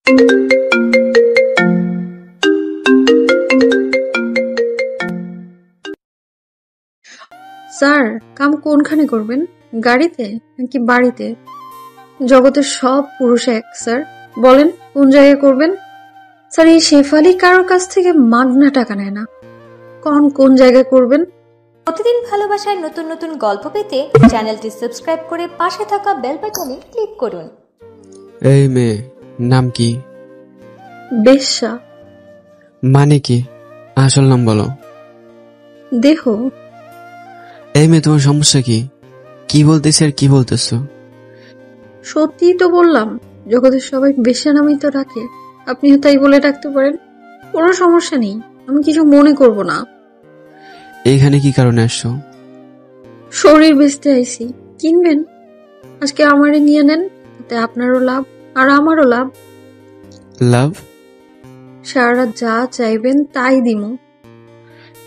Sir, কাম কোনখানে করবেন? গাড়িতে নাকি বাড়িতে? জগতের সব পুরুষ এক স্যার, বলেন কোন জায়গায় করবেন? স্যার, এই শেফালি কারোর কাছ থেকে মাগনা টাকা নেয় না। কোন জায়গায় করবেন? প্রতিদিন ভালোবাসার নতুন নতুন গল্প পেতে চ্যানেলটি সাবস্ক্রাইব করে পাশে থাকা বেল বাটনে ক্লিক করুন। এই মেয়ে নাম কি? বেশ্যা। মানে কি? আসল নাম বলো। দেহ। এই মেয়ে, তোমার সমস্যা কি? কি বলতেছি আর কি বলতেছো? সত্যিই তো বললাম, জগতের সবাই বেশ্যা নামেই তো ডাকে, আপনিও তাই বলে ডাকতে পারেন। কোনো সমস্যা নেই, আমি কিছু মনে করব না। এইখানে কি কারণে আসছো? শরীর বেচতে আইছি, কিনবেন? আজকে আমারে নিয়ে নেন, তাতে আপনারও লাভ আর আমারও লাভ। লাভ? সারা যা চাইবেন তাই দিমু।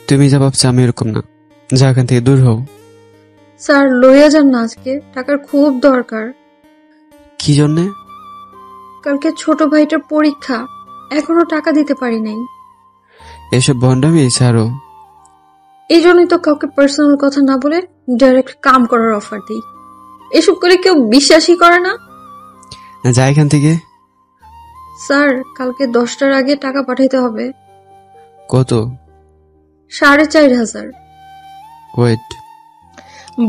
তুমি যা ভাবছো আমি এরকম না, যা এখান থেকে দূর হও। স্যার, লইয়া যান না, আজকে টাকার খুব দরকার। কি জন্যে? কালকে ছোট ভাইটার পরীক্ষা, এখনো টাকা দিতে পারি নাই। এসব ভণ্ডামি ছাড়ো। এই জন্যই তো কাউকে পার্সোনাল কথা না বলে ডাইরেক্ট কাম করার অফার দিই। এসব করে কেউ বিশ্বাসই করে না। যা এখান থেকে। স্যার, কালকে 10টার আগে টাকা পাঠাইতে হবে। কত? 4,500। ওয়েট।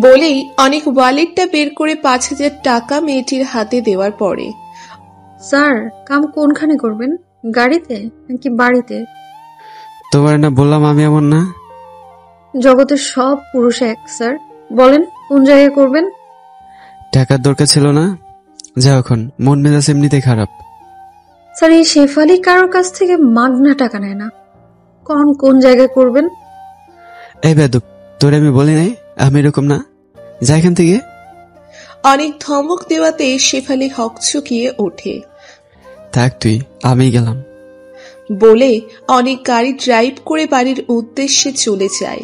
বলেই অনেক ওয়ালেটটা বের করে 5,000 টাকা মেয়েটির হাতে দেওয়ার পরে, স্যার, কাম কোনখানে করবেন? গাড়িতে নাকি বাড়িতে? তোমার না বললাম আমি এমন না। জগতের সব পুরুষ এক স্যার, বলেন কোন জায়গায় করবেন? টাকার দরকার ছিল না, যাও এখন, মন মেজাজ এমনিতে খারাপ। স্যার, এই শেফালি কারোর কাছ থেকে মাগনা টাকা নেয় না। কোন জায়গায় করবেন? এই বেদব, তোরে আমি বলি নাই আমি এরকম না, যা এখান থেকে। অনেক ধমক দেওয়াতে শেফালি হকচকিয়ে ওঠে। থাক তুই, আমি গেলাম। বলে অনেক গাড়ি ড্রাইভ করে বাড়ির উদ্দেশ্যে চলে যায়।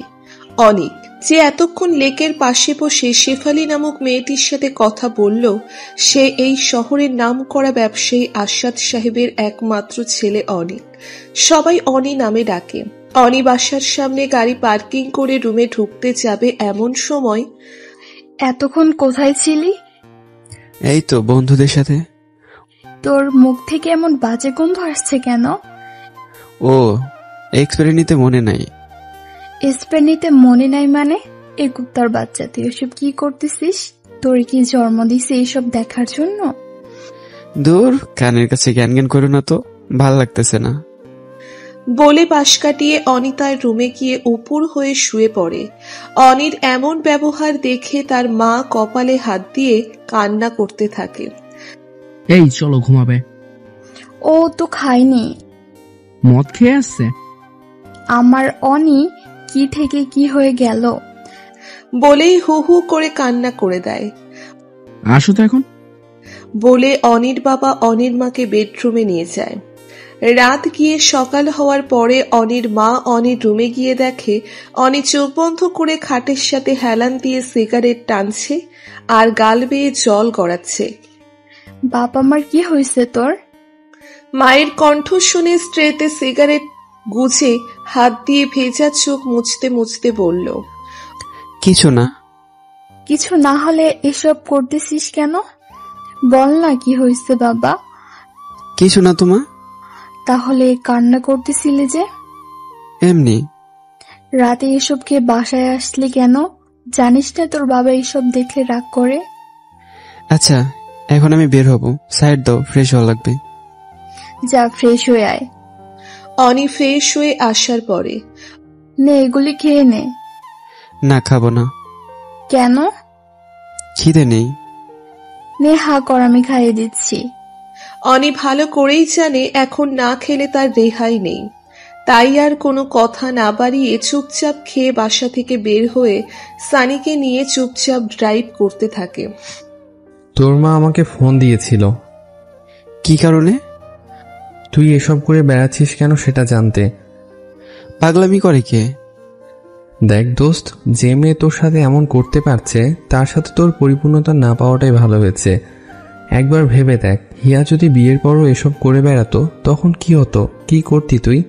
অনেক, যে এতক্ষণ লেকের পাশে বসে শেফালি নামক মেয়েটির সাথে কথা বলল, সে এই শহরের নামকরা ব্যবসায়ী আসাদ সাহেবের একমাত্র ছেলে অনিক। সবাই অনি নামে ডাকে। অনি বাসার সামনে গাড়ি পার্কিং করে রুমে ঢুকতে যাবে এমন সময়, এতক্ষণ কোথায় ছিলি? এই তো বন্ধুদের সাথে। তোর মুখ থেকে এমন বাজে গন্ধ আসছে কেন? ও, এক্সপেরি নিতে মনে নাই। স্প্রে নিতে মনে নাই মানে? এ কুত্তার বাচ্চা, তুই এসব কি করতেছিস? তোর কি জন্ম দিছে এইসব দেখার জন্য? দূর, কানের কাছে জ্ঞান জ্ঞান করো না তো, ভাল লাগতেছে না। বলে পাশ কাটিয়ে অনি তার রুমে গিয়ে উপুর হয়ে শুয়ে পড়ে। অনির এমন ব্যবহার দেখে তার মা কপালে হাত দিয়ে কান্না করতে থাকে। এই চলো ঘুমাবে। ও তো খায়নি, মদ খেয়ে আসছে। আমার অনি কি থেকে কি হয়ে গেল? বলেই হু হু করে কান্না করে দেয়। আসো তো এখন। বলে অনির বাবা অনির মাকে বেডরুমে নিয়ে যায়। রাত গিয়ে সকাল হওয়ার পরে অনির মা অনির রুমে গিয়ে দেখে অনি চোখ বন্ধ করে খাটের সাথে হেলান দিয়ে সিগারেট টানছে আর গাল বেয়ে জল গড়াচ্ছে। বাবা, আমার কি হয়েছে তোর? মায়ের কণ্ঠ শুনে স্ট্রেতে সিগারেট গুজে হাত দিয়ে ভেজা চোখ মুছতে মুছতে বলল, কিছু না। কিছু না হলে এসব করতেছিস কেন? বল না কি হয়েছে বাবা। কিছু না তোমা। তাহলে কান্না করতেছিলে যে? এমনি। রাতে এসব খেয়ে বাসায় আসলি কেন? জানিস না তোর বাবা এইসব দেখলে রাগ করে? আচ্ছা, এখন আমি বের হব, সাইড দাও, ফ্রেশ হওয়া লাগবে। যা, ফ্রেশ হয়ে আয়। অনি ফ্রেশ হয়ে আসার পরে, নে এগুলি খেয়ে নে। না, খাবো না। কেন? খিদে নেই। নে, হা কর, আমি খাইয়ে দিচ্ছি। অনি ভালো করেই জানে এখন না খেলে তার রেহাই নেই, তাই আর কোনো কথা না বাড়িয়ে চুপচাপ খেয়ে বাসা থেকে বের হয়ে সানিকে নিয়ে চুপচাপ ড্রাইভ করতে থাকে। তোর মা আমাকে ফোন দিয়েছিল। কি কারণে? তুই এসব করে বেড়াচ্ছিস কেন সেটা জানতে। পাগলামি করে কে? দেখ দোস্ত, যে মেয়ে তোর সাথে এমন করতে পারছে তার সাথে তোর পরিপূর্ণতা না পাওয়াটাই ভালো হয়েছে। একবার ভেবে দেখ, হিয়া যদি বিয়ের পরও এসব করে বেড়াতো তখন কি হতো? কি করতি তুই?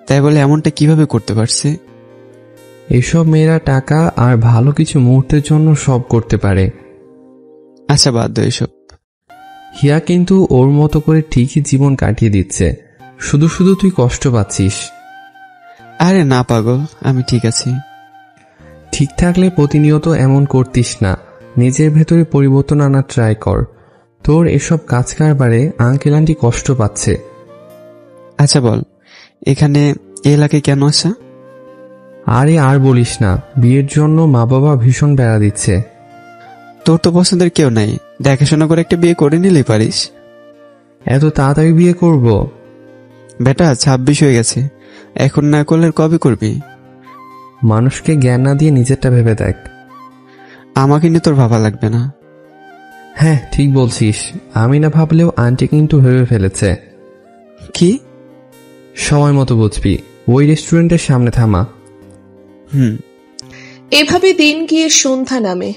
তাই বলে এমনটা কিভাবে করতে পারছে? এসব মেয়েরা টাকা আর ভালো কিছু মুহূর্তের জন্য সব করতে পারে। আচ্ছা বাদ দাও এসব। হিয়া কিন্তু ওর মতো করে ঠিকই জীবন কাটিয়ে দিচ্ছে, শুধু শুধু তুই কষ্ট পাচ্ছিস। আরে না পাগল, আমি ঠিক আছি। ঠিক থাকলে প্রতিনিয়ত এমন করতিস না, নিজের ভেতরে পরিবর্তন আনার ট্রাই কর। তোর এসব কাজ কারবারে আঙ্কেল আন্টি কষ্ট পাচ্ছে। আচ্ছা বল, এখানে এলাকায় কেন আসা? আরে আর বলিস না, বিয়ের জন্য মা বাবা ভীষণ বেড়া দিচ্ছে। তোর তো পছন্দের কেউ নাই, দেখাশোনা করে একটা বিয়ে করে নিলেই পারিস। এত তাড়াতাড়ি বিয়ে করব? বেটা 26 হয়ে গেছে, এখন না করলে আর কবে করবি? মানুষকে জ্ঞান না দিয়ে নিজেরটা ভেবে দেখ। আমাকে নিয়ে তোর ভাবা লাগবে না। হ্যাঁ ঠিক বলছিস, আমি না ভাবলেও আন্টি কিন্তু ভেবে ফেলেছে। কি? সময় মতো বুঝবি, ওই রেস্টুরেন্টের সামনে থামা। এভাবে দিন গিয়ে সন্ধ্যা নামে।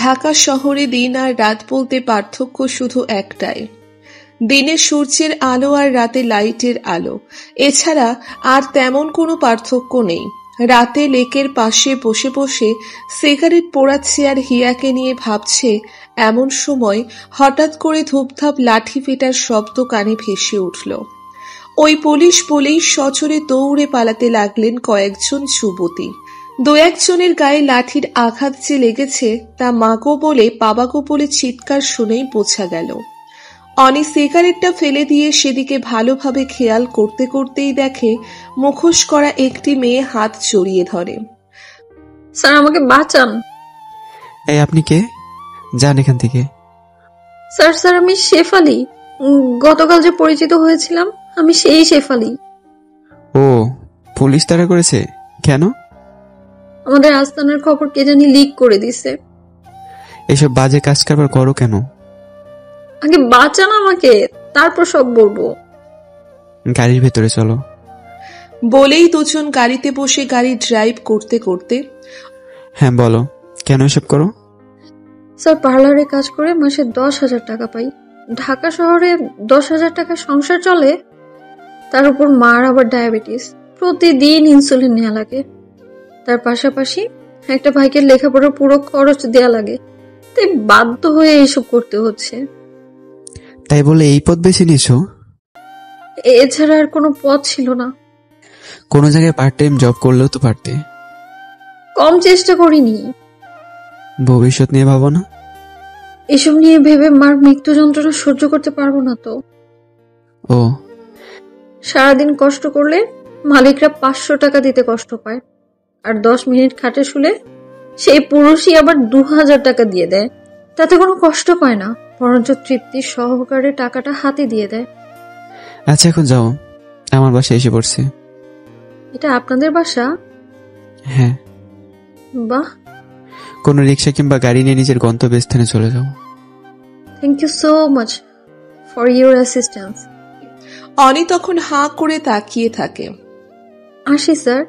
ঢাকা শহরে দিন আর রাত বলতে পার্থক্য শুধু একটাই, দিনে সূর্যের আলো আর রাতে লাইটের আলো। এছাড়া আর তেমন কোনো পার্থক্য নেই। রাতে লেকের পাশে বসে বসে সিগারেট পোড়াচ্ছে আর হিয়াকে নিয়ে ভাবছে, এমন সময় হঠাৎ করে ধূপধাপ লাঠি ফেটার শব্দ কানে ভেসে উঠল। ওই পুলিশ বলেই সজোরে দৌড়ে পালাতে লাগলেন কয়েকজন যুবতী। দু একজনের গায়ে লাঠির আঘাত যে লেগেছে তা মাগো বলে বাবাগো বলে চিৎকার শুনেই বোঝা গেল। অনি সিগারেটটা ফেলে দিয়ে সেদিকে ভালোভাবে খেয়াল করতে করতেই দেখে মুখোশ করা একটি মেয়ে হাত জড়িয়ে ধরে। স্যার আমাকে বাঁচান। এই আপনি কে? যান এখান থেকে। স্যার স্যার আমি শেফালি, গতকাল যে পরিচিত হয়েছিলাম আমি সেই শেফালি। ও, পুলিশ তাড়া করেছে কেন? আমাদের আস্তানার খবর কে জানি লিক করে দিছে। এসব বাজে কাজ কারবার করো কেন? আগে বাঁচান আমাকে, তারপর সব বলবো। গাড়ির ভেতরে চলো। বলেই দুজন গাড়িতে বসে গাড়ি ড্রাইভ করতে করতে। হ্যাঁ বলো, কেন এসব করো? স্যার পার্লারে কাজ করে মাসে 10,000 টাকা পাই। ঢাকা শহরে 10,000 টাকা সংসার চলে, তার উপর মার আবার ডায়াবেটিস, প্রতিদিন ইনসুলিন নেওয়া লাগে। তার পাশাপাশি একটা ভাইকে লেখাপড়ার পুরো খরচ দেয়া লাগে, তাই বাধ্য হয়ে এইসব করতে হচ্ছে। তাই বলে এই পথ বেছে নিয়েছো? এছাড়া আর কোনো পথ ছিল না। কোনো জায়গায় পার্ট টাইম জব করলেও তো পারতে। কম চেষ্টা করিনি। ভবিষ্যৎ নিয়ে ভাবো না? এসব নিয়ে ভেবে মার মৃত্যু যন্ত্রণা সহ্য করতে পারবো না তো। ও, সারাদিন কষ্ট করলে মালিকরা 500 টাকা দিতে কষ্ট পায়, আর 10 মিনিট খাটে শুলে সেই পুরুষই আবার 2,000 টাকা দিয়ে দেয়। তাতে কোনো কষ্ট পায় না, বরঞ্চ তৃপ্তির সহকারে টাকাটা হাতে দিয়ে দেয়। আচ্ছা এখন যাও, আমার বাসায় এসে পড়ছে। এটা আপনাদের বাসা? হ্যাঁ। বাহ, কোনো রিক্সা কিংবা গাড়ি নিয়ে নিজের গন্তব্যস্থানে চলে যাও। Thank you so much for your assistance. অনি তখন হাঁ করে তাকিয়ে থাকে। আসি স্যার।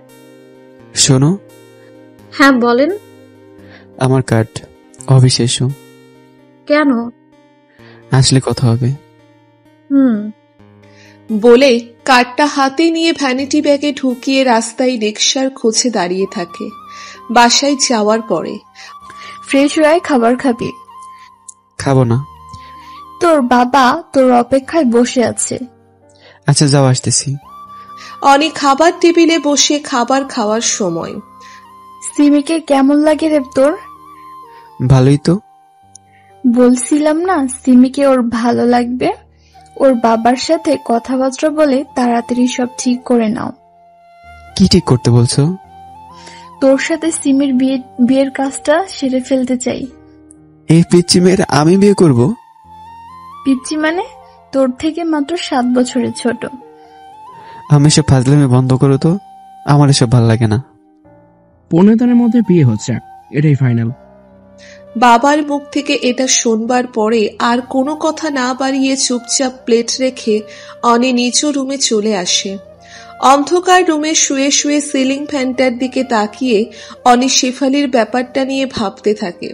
শোনো। হ্যাঁ বলেন। আমার কার্ড অবিশেষ, কেন? আসলে কথা হবে। বলে কার্ডটা হাতে নিয়ে ভ্যানিটি ব্যাগে ঢুকিয়ে রাস্তায় রিকশার খোঁজে দাঁড়িয়ে থাকে। বাসায় যাওয়ার পরে ফ্রেশ হয়ে খাবার খাবি? খাবো না। তোর বাবা তোর অপেক্ষায় বসে আছে। আচ্ছা যাও, আসতেছি। অনি খাবার টেবিলে বসে খাবার খাওয়ার সময়। সিমিকে কেমন লাগে রে তোর? ভালোই তো। বলছিলাম না সিমিকে ওর ভালো লাগবে। ওর বাবার সাথে কথাবার্তা বলে তাড়াতাড়ি সব ঠিক করে নাও। কি ঠিক করতে বলছো? তোর সাথে সিমির বিয়ের কাজটা সেরে ফেলতে চাই। এই পিচ্চি মেয়ের আমি বিয়ে করব? পিচ্চি মানে? তোর থেকে মাত্র 7 বছরের ছোট। আমি সব ফাজলামি বন্ধ করো তো, আমার এসব ভালো লাগে না। 15 দিনের মধ্যে বিয়ে হচ্ছে, এটাই ফাইনাল। বাবার মুখ থেকে এটা শুনবার পরে আর কোনো কথা না বাড়িয়ে চুপচাপ প্লেট রেখে অনি নিজ রুমে চলে আসে। অন্ধকার রুমে শুয়ে শুয়ে সিলিং ফ্যানটার দিকে তাকিয়ে অনি শেফালির ব্যাপারটা নিয়ে ভাবতে থাকে।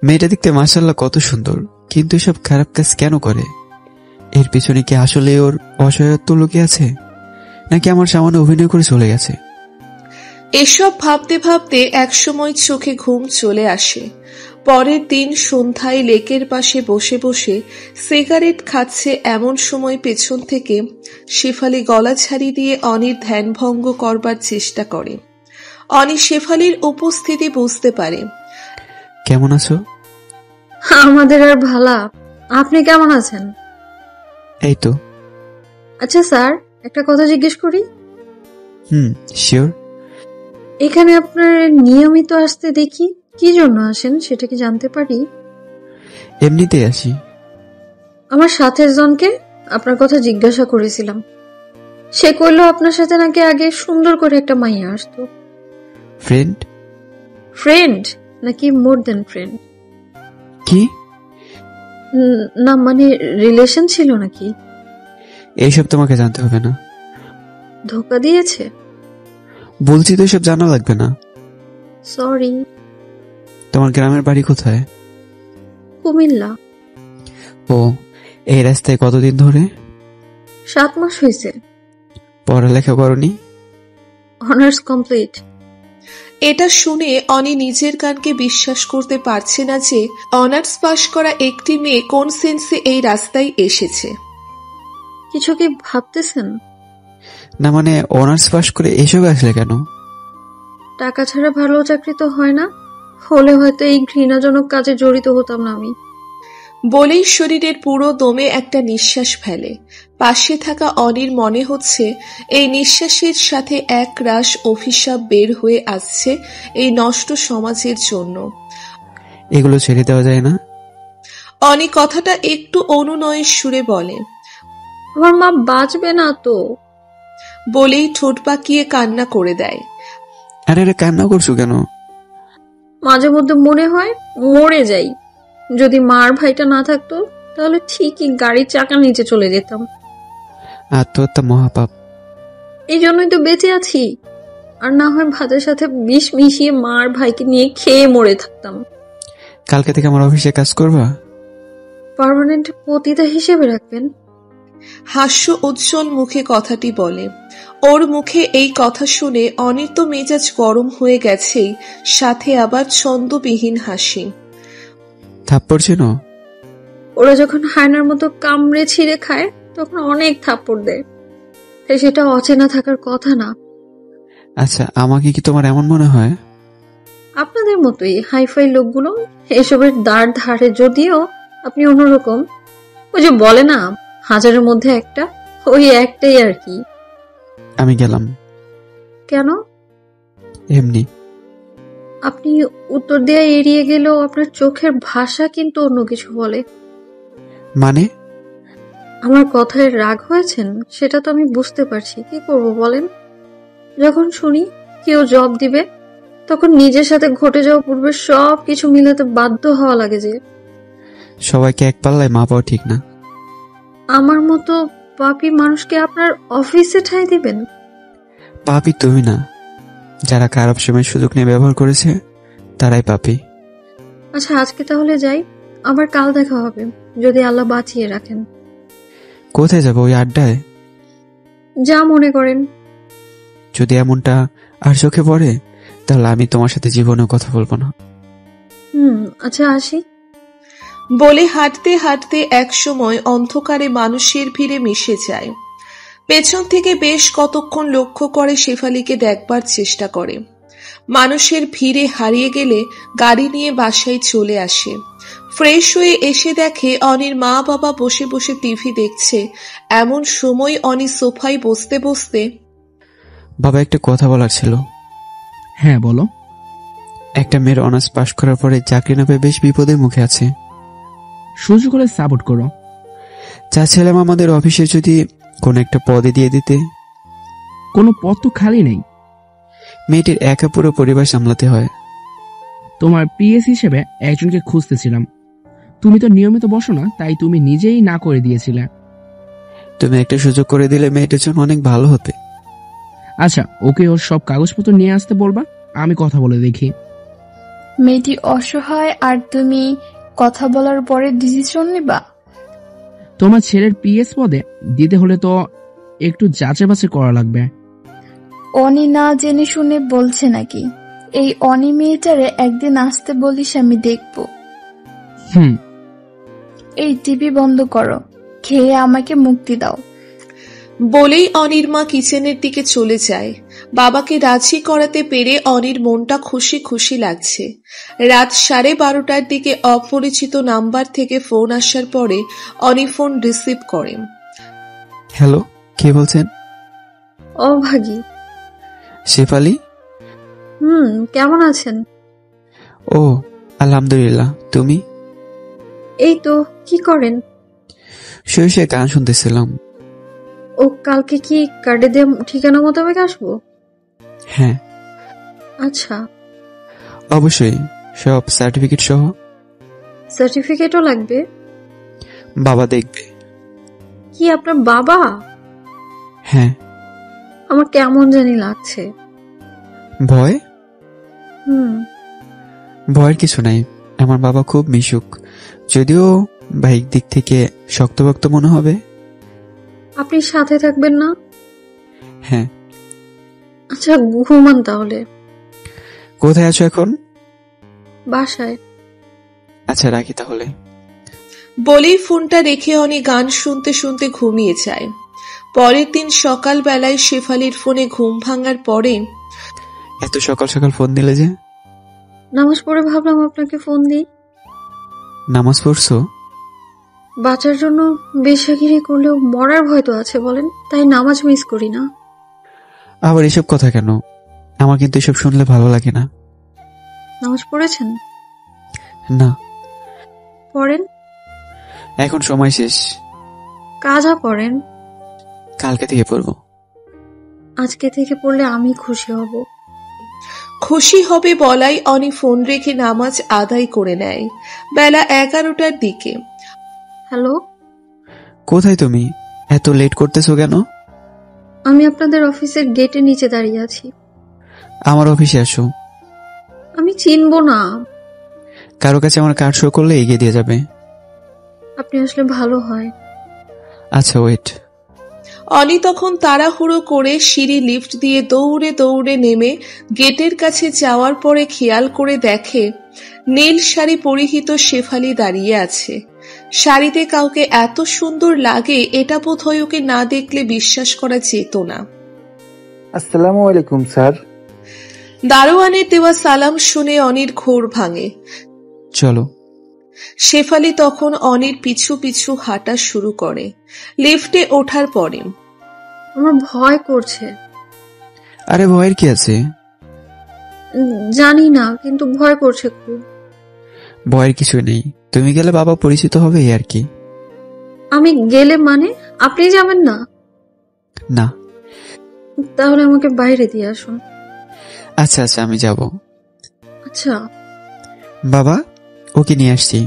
মেয়েটা দেখতে মাশাআল্লাহ কত সুন্দর, কিন্তু এসব খারাপ কাজ কেন করে? এর পিছনে কি আসলে ওর অসহায়ত্ব লুকিয়ে আছে, নাকি আমার সামান্য অভিনয় করে চলে গেছে? এসব ভাবতে ভাবতে একসময় চোখে ঘুম চলে আসে। পরের দিন সন্ধ্যায় লেকের পাশে বসে বসে সিগারেট খাচ্ছে এমন সময় পেছন থেকে শেফালি গলা ছাড়ি দিয়ে অনির ধ্যানভঙ্গ করবার চেষ্টা করে। অনি শেফালির উপস্থিতি বুঝতে পারে। কেমন আছো? আমাদের আর ভালা, আপনি কেমন আছেন? এই তো। আচ্ছা স্যার, একটা কথা জিজ্ঞেস করি। শিওর। এখানে আপনার নিয়মিত আসতে দেখি, কি জন্য আসেন সেটা কি জানতে পারি? এমনিতেই আসি। আমার সাথের জনকে আপনার কথা জিজ্ঞাসা করেছিলাম, সে কইল আপনার সাথে নাকি আগে সুন্দর করে একটা মাইয়া আসতো। ফ্রেন্ড? ফ্রেন্ড নাকি মোর দেন ফ্রেন্ড? কি? না মানে রিলেশন ছিল নাকি? এইসব তোমাকে জানতে হবে না। ধোকা দিয়েছে? বলছি তো এসব জানা লাগবে না। সরি। তোমার গ্রামের বাড়ি কোথায়? কুমিল্লা। ও, এই রাস্তায় কতদিন ধরে? 7 মাস হয়েছে। পড়ালেখা করনি? Honours complete. এটা শুনে অনি নিজের কানকে বিশ্বাস করতে পারছে না যে অনার্স পাশ করা একটি মেয়ে কোন সেন্সে এই রাস্তায় এসেছে। কিছু কি ভাবতেছেন? না মানে অনার্স পাশ করে এসব আসলে কেন? টাকা ছাড়া ভালো চাকরি তো হয় না, হলে হয়তো এই ঘৃণাজনক কাজে জড়িত হতাম না আমি। বলেই শরীরের পুরো দমে একটা নিঃশ্বাস ফেলে। পাশে থাকা অনির মনে হচ্ছে এই নিঃশ্বাসের সাথে এক রাশ অভিশাপ বের হয়ে আসছে এই নষ্ট সমাজের জন্য। এগুলো ছেড়ে দেওয়া যায় না? অনি কথাটা একটু অনুনয়ের সুরে বলে। আমার মা বাঁচবে না তো। বলেই ঠোঁট পাকিয়ে কান্না করে দেয়। আরে রে, কান্না করছো কেন? মাঝে মধ্যে মনে হয় মরে যাই, যদি মার ভাইটা না থাকতো তাহলে ঠিকই গাড়ির চাকার নিচে চলে যেতাম। আত্মহত্যা মহাপাপ। এই জন্যই তো বেঁচে আছি, আর না হয় ভাতের সাথে বিষ মিশিয়ে মার ভাইকে নিয়ে খেয়ে মরে থাকতাম। কালকে থেকে আমার অফিসে কাজ করবা? পার্মানেন্ট পতিতা হিসেবে রাখবেন? হাস্য উজ্জ্বল মুখে কথাটি বলে। ওর মুখে এই কথা শুনে অনির তো মেজাজ গরম হয়ে গেছেই, সাথে আবার ছন্দবিহীন হাসি। থাপ্পড় ছিল? ওরা যখন হায়নার মতো কামড়ে ছিঁড়ে খায় তখন অনেক থাপ্পড় দেয়, তাই সেটা অচেনা থাকার কথা না। আচ্ছা, আমাকে কি তোমার এমন মনে হয়? আপনাদের মতোই হাইফাই লোকগুলো এসবের দাঁড় ধারে, যদিও আপনি অন্যরকম। ওই যে বলে না, 1000-এর মধ্যে একটা, ওই একটাই আর কি। আমি গেলাম। কেন? এমনি। আপনি উত্তর দেয়া এড়িয়ে গেলেও আপনার চোখের ভাষা কিন্তু অন্য কিছু বলে। মানে? আমার কথায় রাগ হয়েছেন সেটা তো আমি বুঝতে পারছি, কি করব বলেন? যখন শুনি কেউ জব দিবে তখন নিজের সাথে ঘটে যাওয়া পূর্বে সব কিছু মিলাতে বাধ্য হওয়া লাগে যে। সবাইকে এক পাল্লায় মাপাও ঠিক না। আমার মতো পাপী মানুষকে আপনার অফিসে ঠাঁই দিবেন? পাপী তুমি না, যারা খারাপ সময় সুযোগ নিয়ে ব্যবহার করেছে তারাই পাপী। আচ্ছা, আজকে তাহলে যাই, আবার কাল দেখা হবে যদি আল্লাহ বাঁচিয়ে রাখেন। কোথায় যাবো? ওই আড্ডায়? যা মনে করেন। যদি এমনটা আর চোখে পড়ে তাহলে আমি তোমার সাথে জীবনেও কথা বলবো না। আচ্ছা আসি। বলে হাঁটতে হাঁটতে একসময় অন্ধকারে মানুষের ভিড়ে মিশে যায়। পেছন থেকে বেশ কতক্ষণ লক্ষ্য করে শেফালিকে দেখবার চেষ্টা করে। মানুষের ভিড়ে হারিয়ে গেলে গাড়ি নিয়ে বাসায় চলে আসে। ফ্রেশ হয়ে এসে দেখে অনির মা বাবা বসে বসে টিভি দেখছে। এমন সময় অনি সোফায় বসতে বসতে, বাবা, একটা কথা বলার ছিল। হ্যাঁ বলো। একটা মেয়ের অনার্স পাশ করার পরে চাকরি না পেয়ে বেশ বিপদের মুখে আছে। সুযোগ করে সাপোর্ট করো। চাচ্ছিলাম আমাদের অফিসে যদি কোন একটা পদে দিয়ে দিতে। কোনো পদ তো খালি নেই। মেয়েটির একা পুরো পরিবার সামলাতে হয়। তোমার পিএস হিসেবে একজনকে খুঁজতেছিলাম। তুমি তো নিয়মিত বসো না, তাই তুমি নিজেই না করে দিয়েছিলে। তুমি একটা সুযোগ করে দিলে মেয়েটার জন্য অনেক ভালো হতে। আচ্ছা, ওকে ওর সব কাগজপত্র নিয়ে আসতে বলবা, আমি কথা বলে দেখি। মেয়েটি অসহায় আর তুমি কথা বলার পরে ডিসিশন নিবা? তোমার ছেলের পিএস পদে দিতে হলে তো একটু যাচাই বাছাই করা লাগবে। অনি না জেনে শুনে বলছে নাকি? এই অনি মেয়েটারে একদিন আসতে বলিস, আমি দেখব। হুম। এই টিভি বন্ধ করো, খেয়ে আমাকে মুক্তি দাও। বলেই অনির মা কিচেনের দিকে চলে যায়। বাবাকে রাজি করাতে পেরে অনির মনটা খুশি খুশি লাগছে। রাত 12:30টার দিকে অপরিচিত নাম্বার থেকে ফোন আসার পরে অনি ফোন রিসিভ করেন। হ্যালো, কে বলছেন? ও ভাগি। শেফালি? কেমন আছেন? ও আলহামদুলিল্লাহ, তুমি? এই তো, কি করেন? শুয়ে গান শুনতেছিলাম। ও কালকে কি কার্ডে দিয়ে ঠিকানা মোতাবেক আসবো? হ্যাঁ আচ্ছা। অবশ্যই, সব সার্টিফিকেট সহ। সার্টিফিকেটও লাগবে? বাবা দেখবে। কি আপনার বাবা? হ্যাঁ। আমার কেমন জানি লাগছে। ভয়? ভয়ের কিছু নাই, আমার বাবা খুব মিশুক, যদিও বাহিক দিক থেকে শক্তভক্ত মনে হবে। আপনি সাথে থাকবেন না? হ্যাঁ। আচ্ছা, ঘুমান তাহলে। কোথায় আছো এখন? বাসায়। আচ্ছা, রাখি তাহলে। বলেই ফোনটা রেখে অনি গান শুনতে শুনতে ঘুমিয়ে যায়। পরের দিন সকালবেলায় শেফালির ফোনে ঘুম ভাঙার পরে, এত সকাল সকাল ফোন দিলে যে? নামাজ পড়ে ভাবলাম আপনাকে ফোন দিই। নামাজ পড়ছো? বাঁচার জন্য বেশাগিরি করলেও মরার ভয় তো আছে বলেন, তাই নামাজ মিস করি না। আবার এসব কথা কেন? আমার কিন্তু এসব শুনলে ভালো লাগে না। নামাজ পড়েছেন? না। পড়েন। এখন সময় শেষ। কাজা পড়েন। কালকে থেকে পড়বো। আজকে থেকে পড়লে আমি খুশি হব। খুশি হবে বলাই অনি ফোন রেখে নামাজ আদায় করে নেয়। বেলা 11টার দিকে। হ্যালো, কোথায় তুমি? এত লেট করতেছো কেন? আমি আপনাদের অফিসের গেটের নিচে দাঁড়িয়ে আছি। আমার অফিসে আসো। আমি চিনবো না। কারো কাছে আমার কার্ড শো করলে এগিয়ে দিয়ে যাবে। আপনি আসলে ভালো হয়। আচ্ছা, ওয়েট। অনি তখন তাড়াহুড়ো করে সিঁড়ি লিফট দিয়ে দৌড়ে দৌড়ে নেমে গেটের কাছে যাওয়ার পরে খেয়াল করে দেখে নীল শাড়ি পরিহিত শেফালি দাঁড়িয়ে আছে। শাড়িতে কাউকে এত সুন্দর লাগে এটা বোধহয় ওকে না দেখলে বিশ্বাস করা যেত না। আসসালামু আলাইকুম স্যার। দারোয়ানের দেওয়া সালাম শুনে অনির ঘোর ভাঙে। চলো। শেফালি তখন অনির পিছু পিছু হাঁটা শুরু করে। লিফটে ওঠার পরে, আমার ভয় করছে। আরে ভয়ের কি আছে? জানি না, কিন্তু ভয় করছে খুব। ভয়ের কিছু নেই, তুমি গেলে বাবা পরিচিত হবে, এই আর কি। আমি গেলে মানে আপনি যাবেন না? না। তাহলে আমাকে বাইরে দিয়ে আসুন। আচ্ছা আচ্ছা, আমি যাব। আচ্ছা। বাবা, ওকে নিয়ে আসছি।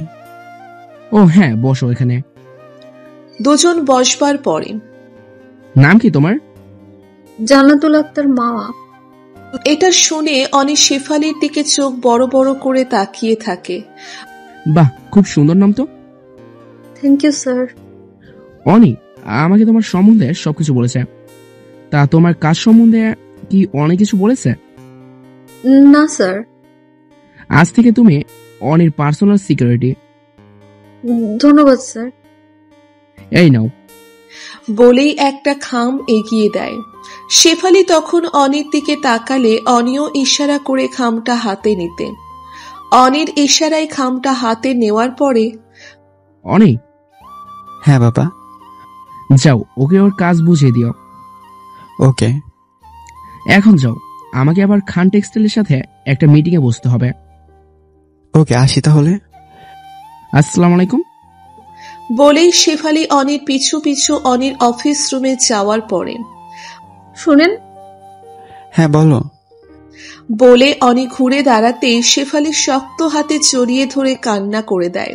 ও হ্যাঁ, বসো এখানে। দুজন বসবার পরে, নাম কি তোমার? জান্নাতুল আক্তার মাওয়া। এটা শুনে অনি শেফালির দিকে চোখ বড় বড় করে তাকিয়ে থাকে। বাহ, খুব সুন্দর নাম তো। Thank you sir. অনি আমাকে তোমার সম্বন্ধে সবকিছু বলেছে। তা তোমার কাজ সম্বন্ধে কি অনেক কিছু বলেছে? না স্যার। আজ থেকে তুমি অনির পার্সোনাল সিকিউরিটি। ধন্যবাদ স্যার। এই নাও। বলেই একটা খাম এগিয়ে দেয়। শেফালি তখন অনির দিকে তাকালে অনিও ইশারা করে খামটা হাতে নিতে। অনির ইশারায় খামটা হাতে নেওয়ার পরে, অনি। হ্যাঁ বাবা। যাও, ওকে ওর কাজ বুঝিয়ে দিও। ওকে। এখন যাও, আমাকে আবার খান টেক্সটাইলের সাথে একটা মিটিং এ বসতে হবে। ওকে, আসি তাহলে। আসসালামু আলাইকুম। বলেই শেফালি অনির পিছু পিছু অনির অফিস রুমে যাওয়ার পরে, শুনেন। হ্যাঁ বলো। বলে অনি ঘুরে দাঁড়াতে শেফালি শক্ত হাতে জড়িয়ে ধরে কান্না করে দেয়।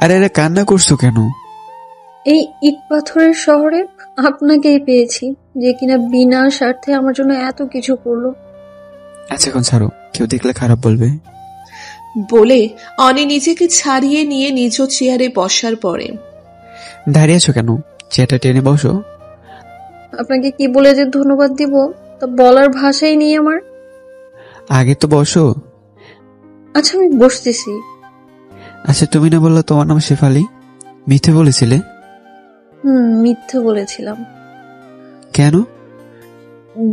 আরে আরে, কান্না করছো কেন? এই ইট পাথরের শহরে আপনাকেই পেয়েছি, যে কিনা বিনা স্বার্থে আমার জন্য এত কিছু করলো। আচ্ছা এখন ছাড়ো, কেউ দেখলে খারাপ বলবে। বলে অনি নিজেকে ছাড়িয়ে নিয়ে নিজ চেয়ারে বসার পরে দাঁড়িয়ে আছো কেন? চেয়ারটা টেনে বসো। আপনাকে কি বলে যে ধন্যবাদ দিব তা বলার ভাষাই নেই আমার। আগে তো বসো। আচ্ছা আমি বসতেছি। আচ্ছা তুমি না বললে তোমার নাম শেফালি? মিথ্যে বলেছিলে? মিথ্যে বলেছিলাম। কেন?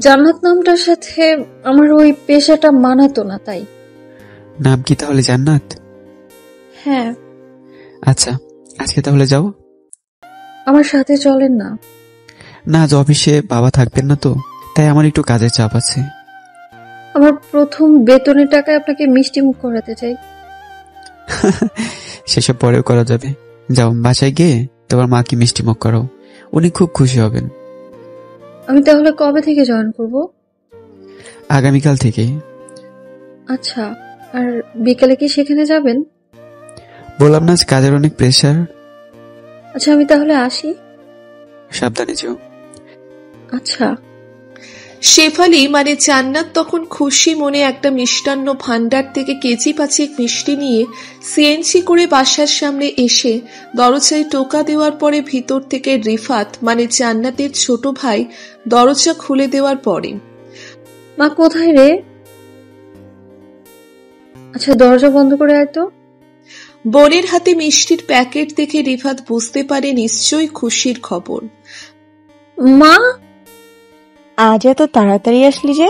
জান্নাত নামটার সাথে আমার ওই পেশাটা মানাতো না, তাই। নাম কি তাহলে জান্নাত? হ্যাঁ। আচ্ছা আজকে তাহলে যাও। আমার সাথে চলেন না? না, আজ অফিসে বাবা থাকবেন না তো, তাই আমার একটু কাজের চাপ আছে। আমার প্রথম বেতনের টাকায় আপনাকে মিষ্টি মুখ করাতে চাই। সেসব পরেও করা যাবে। যাও বাসায় গিয়ে তোমার মাকে মিষ্টি মুখ করাও, উনি খুব খুশি হবেন। আমি তাহলে কবে থেকে জয়েন করব? আগামীকাল থেকে। আচ্ছা, আর বিকালে কি সেখানে যাবেন? বললাম না আজ কাজের অনেক প্রেসার। আচ্ছা আমি তাহলে আসি। সাবধানে যেও। আচ্ছা। শেফালি মানে জান্নাত তখন খুশি মনে একটা মিষ্টান্ন ভান্ডার থেকে কেজি 5 মিষ্টি নিয়ে সিএনজি করে বাসার সামনে এসে দরজায় টোকা দেওয়ার পরে ভিতর থেকে রিফাত মানে জান্নাতের ছোট ভাই দরজা খুলে দেওয়ার পরে, মা কোথায় রে? আচ্ছা দরজা বন্ধ করে আয় তো। বোনের হাতে মিষ্টির প্যাকেট দেখে রিফাত বুঝতে পারে নিশ্চয়ই খুশির খবর। মা, আজ এত তাড়াতাড়ি আসলি যে?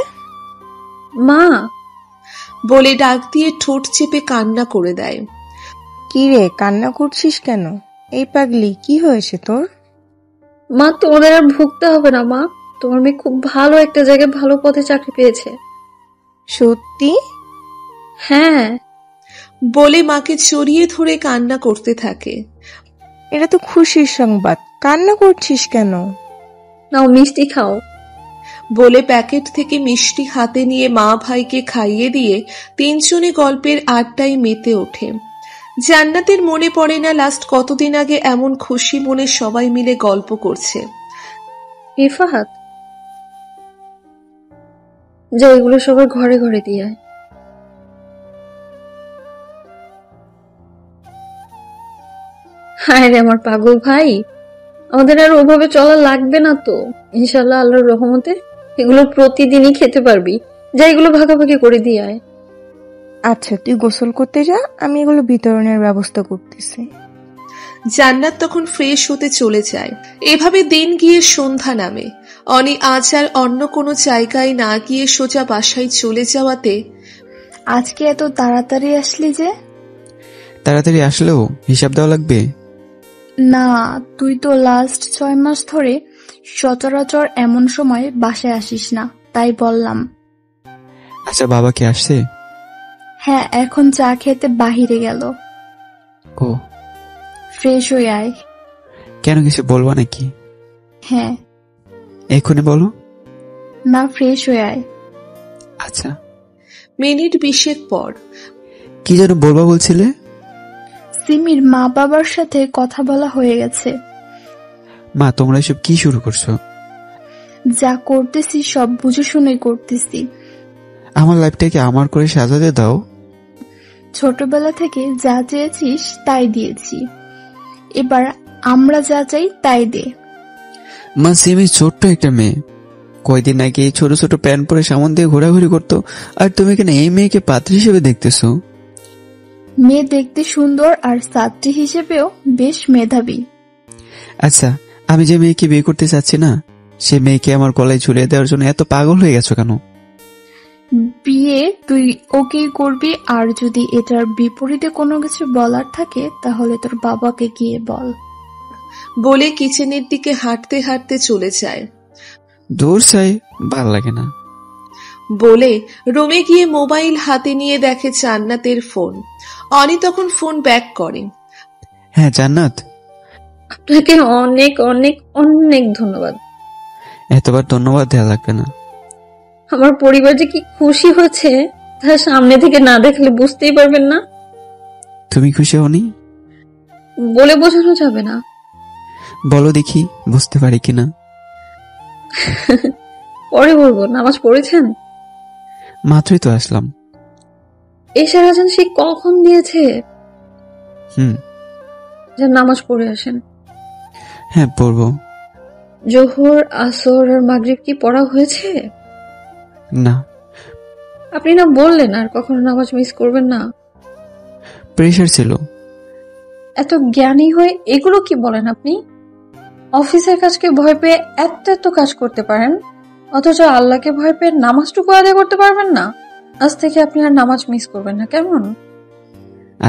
মা বলে ডাক দিয়ে ঠোঁট চেপে কান্না করে দেয়। কি রে, কান্না করছিস কেন? এই পাগলি, কি হয়েছে তোর? মা তোমাদের আর ভুগতে হবে না মা, তোমার মেয়ে খুব ভালো একটা জায়গায় ভালো পদে চাকরি পেয়েছে। সত্যি? হ্যাঁ। বলে মাকে জড়িয়ে ধরে কান্না করতে থাকে। এটা তো খুশির সংবাদ, কান্না করছিস কেন? নাও মিষ্টি খাও। বলে প্যাকেট থেকে মিষ্টি হাতে নিয়ে মা ভাইকে খাইয়ে দিয়ে তিনজনে গল্পের আড্ডায় মেতে ওঠে। জান্নাতের মনে পড়ে না লাস্ট কতদিন আগে এমন খুশি মনে সবাই মিলে গল্প করছে। রিফাত, যা এগুলো সবার ঘরে ঘরে দিয়ে আয়। হায় রে আমার পাগল ভাই, আমাদের আর ওভাবে চলা লাগবে না তো ইনশাল্লাহ, আল্লাহর রহমতে এগুলো প্রতিদিনই খেতে পারবি। যা এগুলো ভাগাভাগি করে দিয়ে আয়। আচ্ছা তুই গোসল করতে যা, আমি এগুলো বিতরণের ব্যবস্থা করতেছি। জান্নাত তখন ফ্রেশ হতে চলে যায়। এভাবে দিন গিয়ে সন্ধ্যা নামে। অনি আজ আর অন্য কোনো জায়গায় না গিয়ে সোজা বাসায় চলে যাওয়াতে আজকে এত তাড়াতাড়ি আসলি যে? তাড়াতাড়ি আসলেও হিসাব দেওয়া লাগবে। না, তুই তো লাস্ট 6 মাস ধরে সচরাচর এমন সময় বাসায় আসিস না, তাই বললাম। আচ্ছা বাবা কি আসছে? হ্যাঁ, এখন চা খেতে বাহিরে গেল। ও, ফ্রেশ হয়ে আয়। কেন কিছু বলবা নাকি? হ্যাঁ। এক্ষুনি বলো। না, ফ্রেশ হয়ে আয়। আচ্ছা। মিনিট 20 পর কি যেন বলবা বলছিলে? সিমির মা বাবার সাথে কথা বলা হয়ে গেছে। মা তোমরা এসব কি শুরু করছো? যা করতেছি সব বুঝে শুনে করতেছি। আমার লাইফটাকে আমার করে সাজাতে দাও। ছোটবেলা থেকে যা চেয়েছিস তাই দিয়েছি, এবার আমরা যা চাই তাই দে। মা সিমি ছোট্ট একটা মেয়ে, কয়দিন আগে ছোট ছোট প্যান্ট পরে সামন দিয়ে ঘোরাঘুরি করতো, আর তুমি কেন এই মেয়েকে পাত্রী হিসেবে দেখতেছো? মেয়ে দেখতে সুন্দর আর ছাত্রী হিসেবেও বেশ মেধাবী। আচ্ছা আমি যে মেয়েকে বিয়ে করতে চাচ্ছি না, সে মেয়েকে আমার গলায় ঝুলিয়ে দেওয়ার জন্য এত পাগল হয়ে গেছো কেন? বিয়ে তুই ওকেই করবি, আর যদি এটার বিপরীতে কোনো কিছু বলার থাকে তাহলে তোর বাবাকে গিয়ে বল। বলে কিচেনের দিকে হাঁটতে হাঁটতে চলে যায়। দূর চাই, ভাল লাগে না। বলে রুমে গিয়ে মোবাইল হাতে নিয়ে দেখে জান্নাতের ফোন। অনি তখন ফোন ব্যাক করে। হ্যাঁ জান্নাত। আপনাকে অনেক অনেক অনেক ধন্যবাদ। এতবার ধন্যবাদ দেওয়া লাগবে না। আমার পরিবার যে কি খুশি হচ্ছে তা সামনে থেকে না দেখলে বুঝতেই পারবেন না। তুমি খুশি হওনি? বলে বোঝানো যাবে না। বলো দেখি বুঝতে পারি কিনা। পরে বলবো। নামাজ পড়েছেন? মাত্রই তো আসলাম। এশার আজান সে কখন দিয়েছে? হুম। যে নামাজ পড়ে আসেন। হ্যাঁ, পড়বো। জোহর, আসর আর মাগরিব কি পড়া হয়েছে? না। আপনি না বললেন আর কখনো নামাজ মিস করবেন না? প্রেশার ছিল। এত জ্ঞানী হয়ে এগুলো কি বলেন আপনি? অফিসের কাজকে ভয় পেয়ে এত এত কাজ করতে পারেন, অথচ আল্লাহকে ভয় পেয়ে নামাজটুকু আদায় করতে পারবেন না। আজ থেকে আপনি আর নামাজ মিস করবেন না, কেমন?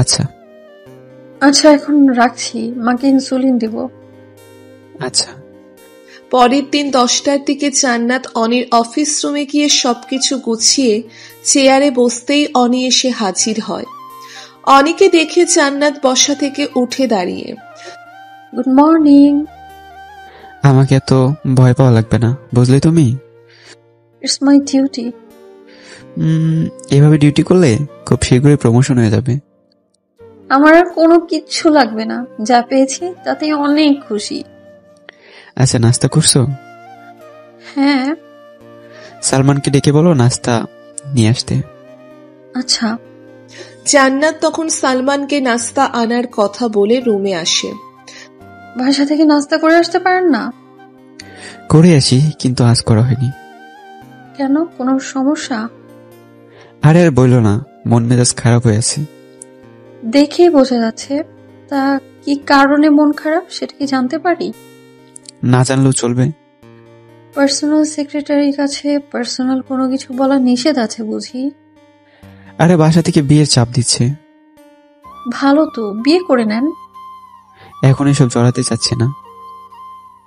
আচ্ছা। আচ্ছা, এখন রাখছি, মাকে ইনসুলিন দিব। আচ্ছা। পরের দিন 10টার দিকে জান্নাত অনির অফিস রুমে গিয়ে সবকিছু গুছিয়ে চেয়ারে বসতেই অনি এসে হাজির হয়। অনিকে দেখে জান্নাত বসা থেকে উঠে দাঁড়িয়ে, গুড মর্নিং। আমাকে এত ভয় পাওয়া লাগবে না, বুঝলে তুমি? It's my duty. এভাবে ডিউটি করলে খুব শীঘ্রই প্রমোশন হয়ে যাবে। আমার আর কোনো কিচ্ছু লাগবে না, যা পেয়েছি তাতে অনেক খুশি। আচ্ছা, নাস্তা করছো? হ্যাঁ। সালমানকে ডেকে বলো নাস্তা নিয়ে আসতে। আচ্ছা। জান্নাত তখন সালমানকে নাস্তা আনার কথা বলে রুমে আসে। বাসা থেকে নাস্তা করে আসতে পারেন না? করে আসি, কিন্তু আজ করা হয়নি। কেন, কোনো সমস্যা? আরে আর বইলো না, মন মেজাজ খারাপ হয়ে আছে। দেখেই বোঝা যাচ্ছে। তা কি কারণে মন খারাপ সেটা কি জানতে পারি? না জানলেও চলবে। পার্সোনাল সেক্রেটারির কাছে পার্সোনাল কোনো কিছু বলা নিষেধ আছে বুঝি? আরে বাসা থেকে বিয়ের চাপ দিচ্ছে। ভালো তো, বিয়ে করে নেন। এখন এসব জড়াতে চাচ্ছে না।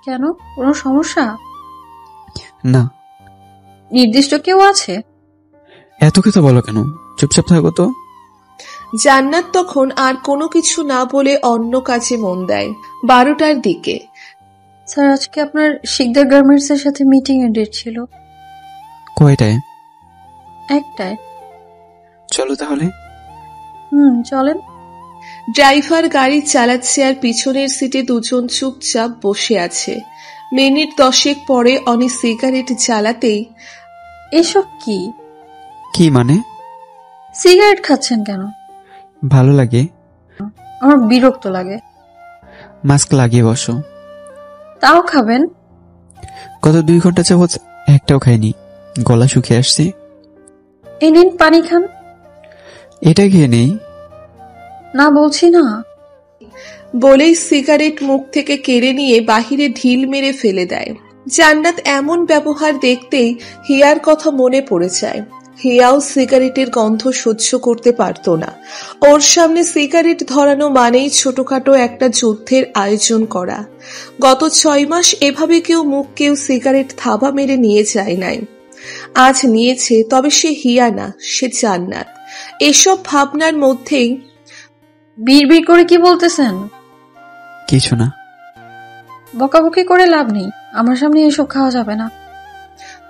কেন, কোনো সমস্যা? না। নির্দিষ্ট কেউ আছে? এত কথা বলো কেন, চুপচাপ থাকো তো। জান্নাত তখন আর কোনো কিছু না বলে অন্য কাজে মন দেয়। 12টার দিকে, স্যার আজকে আপনার শিকদার গার্মেন্টস এর সাথে মিটিং এর ডেট ছিল। কয়টায়? একটায়। চলো তাহলে। চলেন। ড্রাইভার গাড়ি চালাচ্ছে আর পিছনের সিটে দুজন চুপচাপ বসে আছে। মিনিট 10 পরে অনি সিগারেট জ্বালাতেই, এসব কি? কি মানে? সিগারেট খাচ্ছেন কেন? ভালো লাগে। আমার বিরক্ত লাগে। মাস্ক লাগিয়ে বসো। তাও খাবেন? গত 2 ঘন্টা যাবৎ একটাও খাইনি, গলা শুকিয়ে আসছে। এই নিন পানি খান। এটা খেয়ে নেই। না বলছি না। বলেই সিগারেট মুখ থেকে কেড়ে নিয়ে বাহিরে ঢিল মেরে ফেলে দেয়। জান্নাত এমন ব্যবহার দেখতেই হিয়ার কথা মনে পড়ে যায়। হিয়াও সিগারেটের গন্ধ সহ্য করতে পারত না। ওর সামনে সিগারেট ধরানো মানেই ছোটখাটো একটা যুদ্ধের আয়োজন করা। গত 6 মাস এভাবে কেউ সিগারেট থাবা মেরে নিয়ে যায় নাই। আজ নিয়েছে, তবে সে হিয়া না, সে জান্নাত। এসব ভাবনার মধ্যেই, বিড়বিড় করে কি বলতেছেন? কিছু না। বকাবকি করে লাভ নেই, আমার সামনে এসব খাওয়া যাবে না।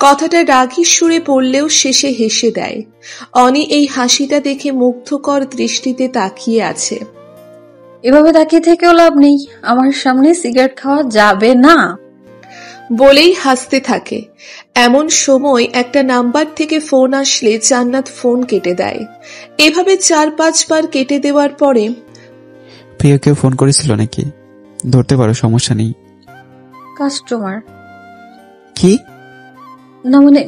কথাটা রাগী সুরে পড়লেও শেষে হেসে দেয়। অনি এই হাসিটা দেখে মুগ্ধকর দৃষ্টিতে তাকিয়ে আছে। এভাবে তাকিয়ে থেকেও লাভ নেই, আমার সামনে সিগারেট খাওয়া যাবে না বলেই হাসতে থাকে। এমন সময় একটা নাম্বার থেকে ফোন আসলে জান্নাত ফোন কেটে দেয়। এভাবে 4-5 বার কেটে দেওয়ার পরে, প্রিয় কেউ ফোন করেছিল নাকি? ধরতে পারো, সমস্যা নেই। কাস্টমার। কি? না মানে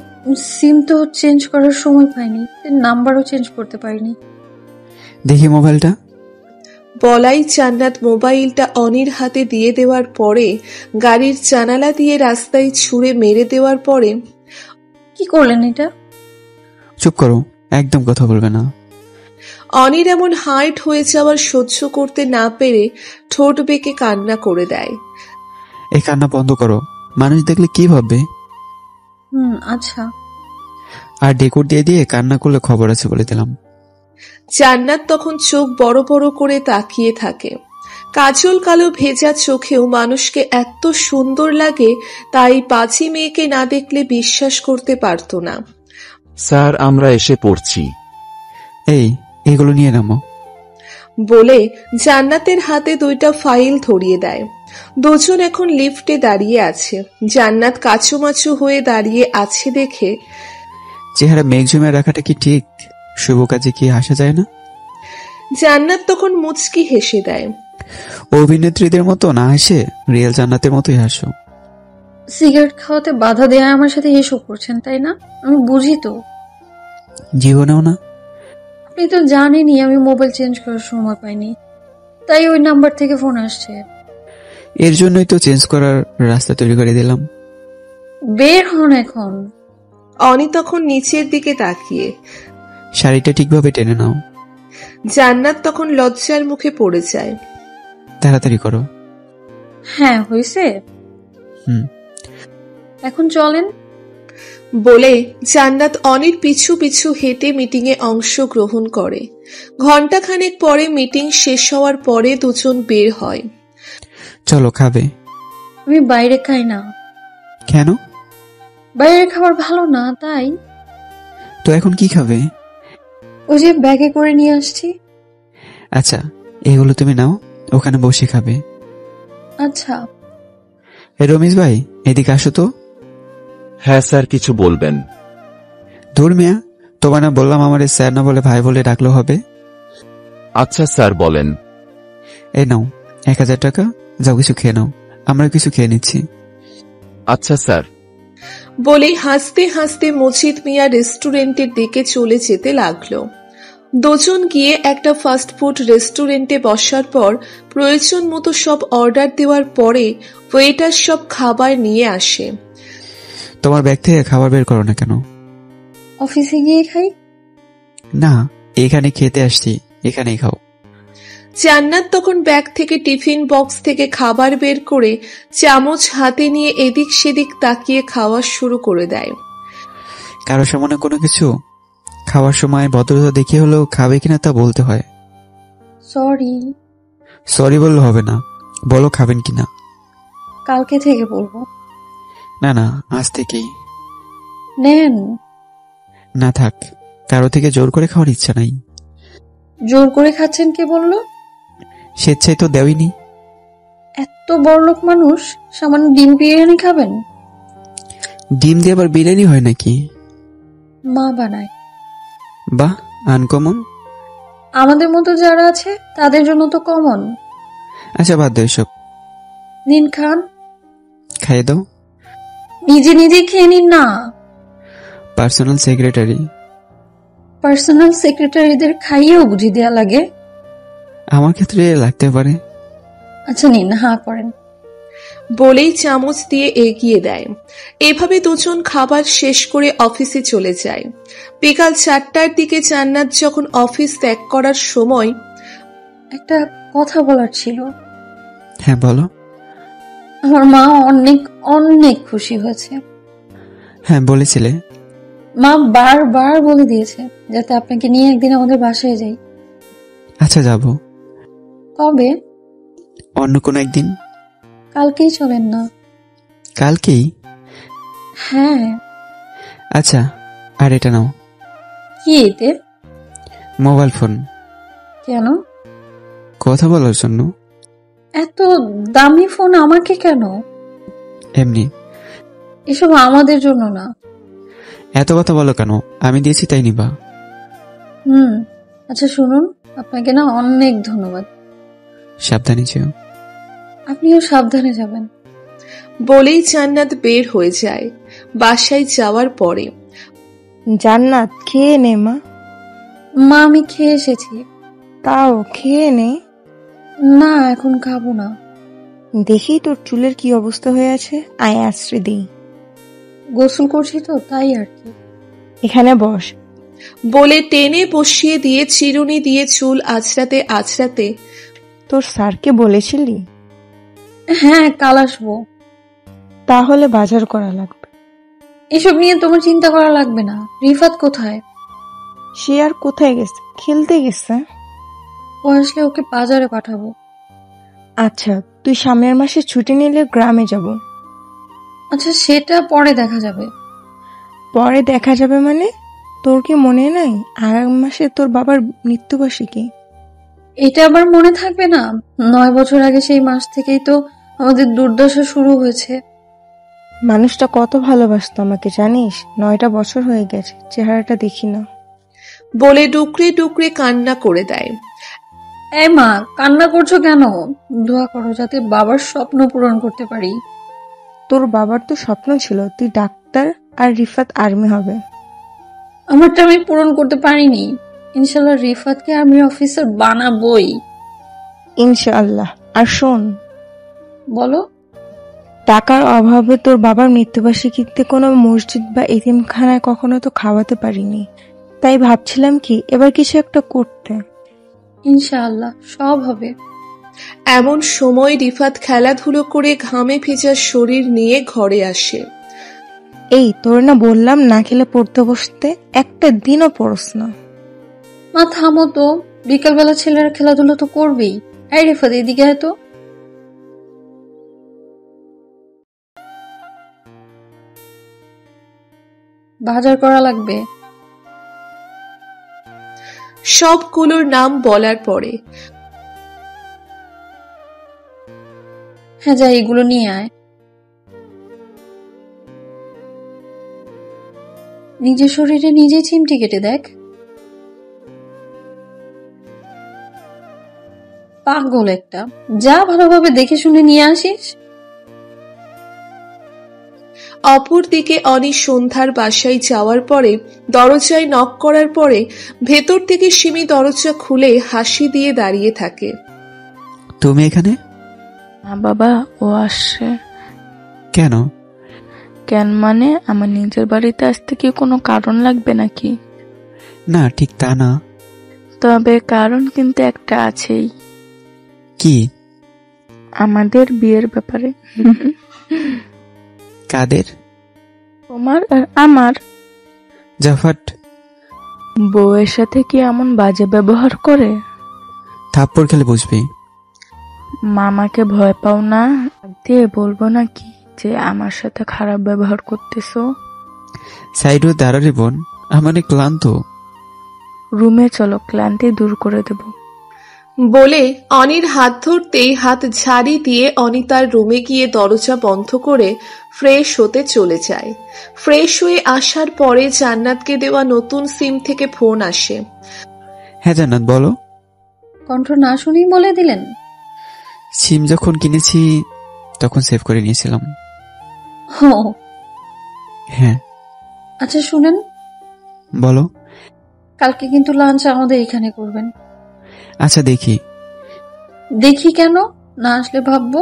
সিম তো চেঞ্জ করার সময় পাইনি, নাম্বারও চেঞ্জ করতে পারিনি। দেখি মোবাইলটা। বলাই জান্নাত মোবাইলটা অনির হাতে দিয়ে দেওয়ার পরে গাড়ির জানালা দিয়ে রাস্তায় ছুঁড়ে মেরে দেওয়ার পরে, কি করলেন এটা? চুপ করো, একদম কথা বলবে না। অনির এমন হার্ট হয়ে যাওয়ার সহ্য করতে না পেরে ঠোঁট বেঁকে কান্না করে দেয়। এই কান্না বন্ধ করো, মানুষ দেখলে কি ভাববে? আচ্ছা। আর ডেকোর দিয়ে কান্না করলে খবর আছে বলে দিলাম। জান্নাত তখন চোখ বড় বড় করে তাকিয়ে থাকে। কাজল কালো ভেজা চোখেও মানুষকে এত সুন্দর লাগে, তাই পাজি মেয়েকে না দেখলে বিশ্বাস করতে পারত না। স্যার, আমরা এসে পড়ছি। এগুলো নিয়ে নামো বলে জান্নাতের হাতে 2টা ফাইল ধরিয়ে দেয়। দুজন এখন লিফটে দাঁড়িয়ে আছে। জান্নাত কাচুমাচু হয়ে দাঁড়িয়ে আছে দেখে, চেহারা মেঘ জমে রাখাটা কি ঠিক? শুভ কাজে কি আসা যায় না? জান্নাত তখন মুচকি হেসে দেয়। অভিনেত্রীদের মতো না হেসে রিয়েল জান্নাতের মতোই হাসো। সিগারেট খাওয়াতে বাধা দেয়া আমার সাথে এসব করছেন, তাই না? আমি বুঝি তো। জীবনেও না? আপনি তো জানেনই আমি মোবাইল চেঞ্জ করার সময় পাইনি, তাই ওই নাম্বার থেকে ফোন আসছে। এর জন্যই তো চেঞ্জ করার রাস্তা তৈরি করে দিলাম। বের হন এখন। অনি তখন নিচের দিকে তাকিয়ে। শাড়িটা ঠিকভাবে টেনে নাও। জান্নাত তখন লজ্জার মুখে পড়ে যায়। তাড়াতাড়ি করো। হ্যাঁ হয়েছে, হুম। এখন চলেন। বলে জান্নাত অনির পিছু পিছু হেঁটে মিটিংয়ে অংশগ্রহণ করে। ঘণ্টাখানেক পরে মিটিং শেষ হওয়ার পরে দুজন বের হয়। চলো খাবে। আমি বাইরে খাই না। কেন? বাইরের খাবার ভালো না, তাই। তো এখন কি খাবে? ওই যে ব্যাগে করে নিয়ে আসছি। আচ্ছা, এগুলো তুমি নাও, ওখানে বসে খাবে। আচ্ছা। রমেশ ভাই, এদিকে আসো তো। হ্যাঁ স্যার, কিছু বলবেন? ধুর মিয়া, তোমার না বললাম আমার স্যার না বলে ভাই বলে ডাকলো হবে। আচ্ছা স্যার, বলেন। এই নাও 1000 টাকা, যাও কিছু খেয়ে নাও, আমরা কিছু খেয়ে নিচ্ছি। আচ্ছা স্যার। বলেই হাসতে হাসতে মজিদ মিয়া রেস্টুরেন্টের দিকে চলে যেতে লাগলো। দুজন গিয়ে একটা ফাস্টফুড রেস্টুরেন্টে বসার পর প্রয়োজন মতো সব অর্ডার দেওয়ার পরে ওয়েটার সব খাবার নিয়ে আসে। তোমার ব্যাগ থেকে খাবার বের করো না কেন? অফিসে গিয়ে খাই। না, এখানে খেতে আসছি, এখানেই খাও। জান্নাত তখন ব্যাগ থেকে টিফিন বক্স থেকে খাবার বের করে চামচ হাতে নিয়ে এদিক সেদিক তাকিয়ে খাওয়া শুরু করে দেয়। কারো সামনে কোনো কিছু খাওয়ার সময় ভদ্রতা দেখিয়ে হলেও খাবে কিনা তা বলতে হয়। সরি। সরি বললে হবে না, বলো খাবেন কিনা। কালকে থেকে বলবো। না না, আজ থেকেই। নেন। না থাক, কারো থেকে জোর করে খাওয়ার ইচ্ছা নাই। জোর করে খাচ্ছেন কে বললো? স্বেচ্ছায় তো দেওইনি। এত বড়লোক মানুষ, সামান্য ডিম বিরিয়ানি খাবেন? ডিম দিয়ে আবার বিরিয়ানি হয় নাকি? মা বানায়। বাহ, আনকমন। আমাদের মতো যারা আছে তাদের জন্য তো কমন। আচ্ছা বাদ দাও এসব, নিন খান। খাইয়ে দাও। নিজে নিজে খেয়ে নিন না। Personal secretary. পার্সোনাল সেক্রেটারিদের খাইয়েও বুঝি দেয়া লাগে? আমার ক্ষেত্রে লাগতে পারে। আচ্ছা নিন, হা করেন। বলেই চামচ দিয়ে এগিয়ে দেয়। এভাবে দুজন খাবার শেষ করে অফিসে চলে যায়। বিকাল 4টার দিকে জান্নাত যখন অফিস ত্যাগ করার সময়। একটা কথা বলার ছিল। হ্যাঁ বলো। আমার মা অনেক অনেক খুশি হয়েছে। হ্যাঁ বলেছিলে। মা বারবার বলে দিয়েছে যাতে আপনাকে নিয়ে একদিন আমাদের বাসায় যাই। আচ্ছা যাব। কবে? অন্য কোনো একদিন। কালকেই চলেন না। কালকেই? হ্যাঁ। আচ্ছা, আর এটা নাও। কি এতে? Mobile phone. কেন? কথা বলার জন্য। এত দামি ফোন আমাকে কেন? এমনি। এসব আমাদের জন্য না। এত কথা বলো কেন? আমি দিয়েছি তাই নিবা। আচ্ছা শুনুন, আপনাকে না অনেক ধন্যবাদ। সাবধানে যেও। আপনিও সাবধানে যাবেন। বলেই জান্নাত বের হয়ে যায়। বাসায় যাওয়ার পরে। জান্নাত খেয়ে নে মা। মা আমি খেয়ে এসেছি। তাও খেয়ে নে। না এখন খাবো না। দেখি তোর চুলের কি অবস্থা হয়ে আছে, আয় আশ্রে দিই। গোসল করছি তো তাই আর কি। এখানে বস। বলে টেনে বসিয়ে দিয়ে চিরুনি দিয়ে চুল আঁচড়াতে আঁচড়াতে। তোর স্যারকে বলেছিলি? হ্যাঁ কাল আসবো। তাহলে বাজার করা লাগবে। এসব নিয়ে তোমার চিন্তা করা লাগবে না। রিফাত কোথায়? সে আর কোথায় গেছে? খেলতে গেছে। ও আসলে ওকে বাজারে পাঠাবো। আচ্ছা, তুই সামনের মাসে ছুটি নিলে গ্রামে যাব। আচ্ছা সেটা পরে দেখা যাবে। পরে দেখা যাবে মানে? তোর কি মনে নাই আগামী মাসে তোর বাবার মৃত্যুবার্ষিকী? এটা আবার মনে থাকবে না? 9 বছর আগে সেই মাস থেকেই তো আমাদের দুর্দশা শুরু হয়েছে। মানুষটা কত ভালোবাসতো আমাকে জানিস? 9টা বছর হয়ে গেছে, চেহারাটা দেখি না। বলে ডুকরে ডুকরে কান্না করে দেয়। এই মা, কান্না করছো কেন? দোয়া করো যাতে বাবার স্বপ্ন পূরণ করতে পারি। তোর বাবার তো স্বপ্ন ছিল তুই ডাক্তার আর রিফাত আর্মি হবে। আমারটা আমি পূরণ করতে পারিনি। ইনশাল্লাহ রিফাতকে আর্মি অফিসার বানাবই। ইনশাআল্লাহ। আর শোন, বলো। টাকার অভাবে তোর বাবার মৃত্যুবার্ষিকীতে কোনো মসজিদ বা এতিমখানায় কখনো তো খাওয়াতে পারিনি, তাই ভাবছিলাম কি এবার কিছু একটা করতে। ইনশাআল্লাহ সব হবে। এমন সময় রিফাত খেলাধুলো করে ঘামে ভেজা শরীর নিয়ে ঘরে আসে। এই তোর না বললাম না খেলে পড়তে বসতে, একটা দিনও পড়স না। মা থামো তো, বিকালবেলা ছেলেরা খেলাধুলো তো করবেই। এই রিফাত এদিকে আয় তো। বাজার করা লাগবে। সবগুলোর নাম বলার পরে হ্যাঁ যা, এগুলো নিয়ে আয়। নিজের শরীরে নিজেই চিমটি কেটে দেখ। পাগল একটা, যা ভালোভাবে দেখে শুনে নিয়ে আসিস। অপরদিকে অনি সন্ধ্যার বাসায় যাওয়ার পরে দরজায় নক করার পরে ভেতর থেকে সিমি দরজা খুলে হাসি দিয়ে দাঁড়িয়ে থাকে। তুমি এখানে? বাবা, ও আসছে। কেন? কেন মানে আমার নিজের বাড়িতে আসতে কি কোনো কারণ লাগবে নাকি? না, ঠিক তা না। তবে কারণ কিন্তু একটা আছেই। কি? আমাদের বিয়ের ব্যাপারে। কাদের? তোমার আর আমার। জাফাট বউয়ের সাথে কি এমন বাজে ব্যবহার করে? থাপ্পড় খেলে বুঝবি। মামাকে ভয় পাও না? দিয়ে বলবো নাকি যে আমার সাথে খারাপ ব্যবহার করতেছো? সাইড হয়ে দাঁড়ালে বোন, আমি অনেক ক্লান্ত। রুমে চলো, ক্লান্তি দূর করে দেব। বলে অনির হাত ধরতেই হাত ঝাড়ি দিয়ে অনি তার রুমে গিয়ে দরজা বন্ধ করে ফ্রেশ হতে চলে যায়। ফ্রেশ হয়ে আসার পরে জান্নাতকে দেওয়া নতুন সিম থেকে ফোন আসে। হ্যাঁ জান্নাত, বলো। কণ্ঠ না শুনেই বলে দিলেন? সিম যখন কিনেছি তখন সেভ করে নিয়েছিলাম। ও হ্যাঁ। আচ্ছা শুনেন, বলো। কালকে কিন্তু লাঞ্চ আমাদের এখানে করবেন। আচ্ছা দেখি। দেখি কেন? না আসলে ভাববো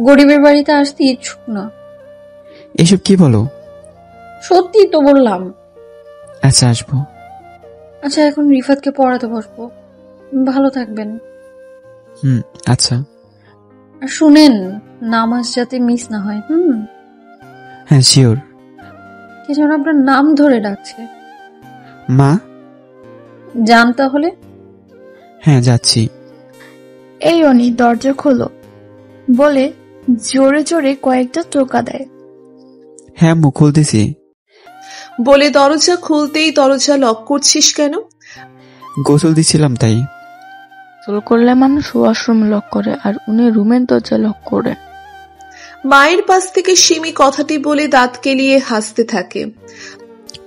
গরিবের বাড়িতে আসতে ইচ্ছুক না। এসব কি বলো? সত্যি তো বললাম। আচ্ছা আসবো। আচ্ছা এখন রিফাতকে পড়াতে বসবো। ভালো থাকবেন। আচ্ছা। আর শুনেন, নামাজ যাতে মিস না হয়। হ্যাঁ শিওর। কে যেন আপনার নাম ধরে ডাকছে। মা। যান তাহলে। হ্যাঁ যাচ্ছি। এই অনি, দরজা খোলো বলে জোরে জোরে কয়েকটা টোকা দেয়। হ্যাঁ মুখ খুলতেছি। বলে দরজা খুলতেই দরজা লক করছিস কেন? গোসল দিছিলাম তাই। গোসল করলে মানুষ ওয়াশরুম লক করে, আর উনি রুমের দরজা লক করে। মায়ের পাশ থেকে সিমি কথাটি বলে দাঁত কেলিয়ে হাসতে থাকে।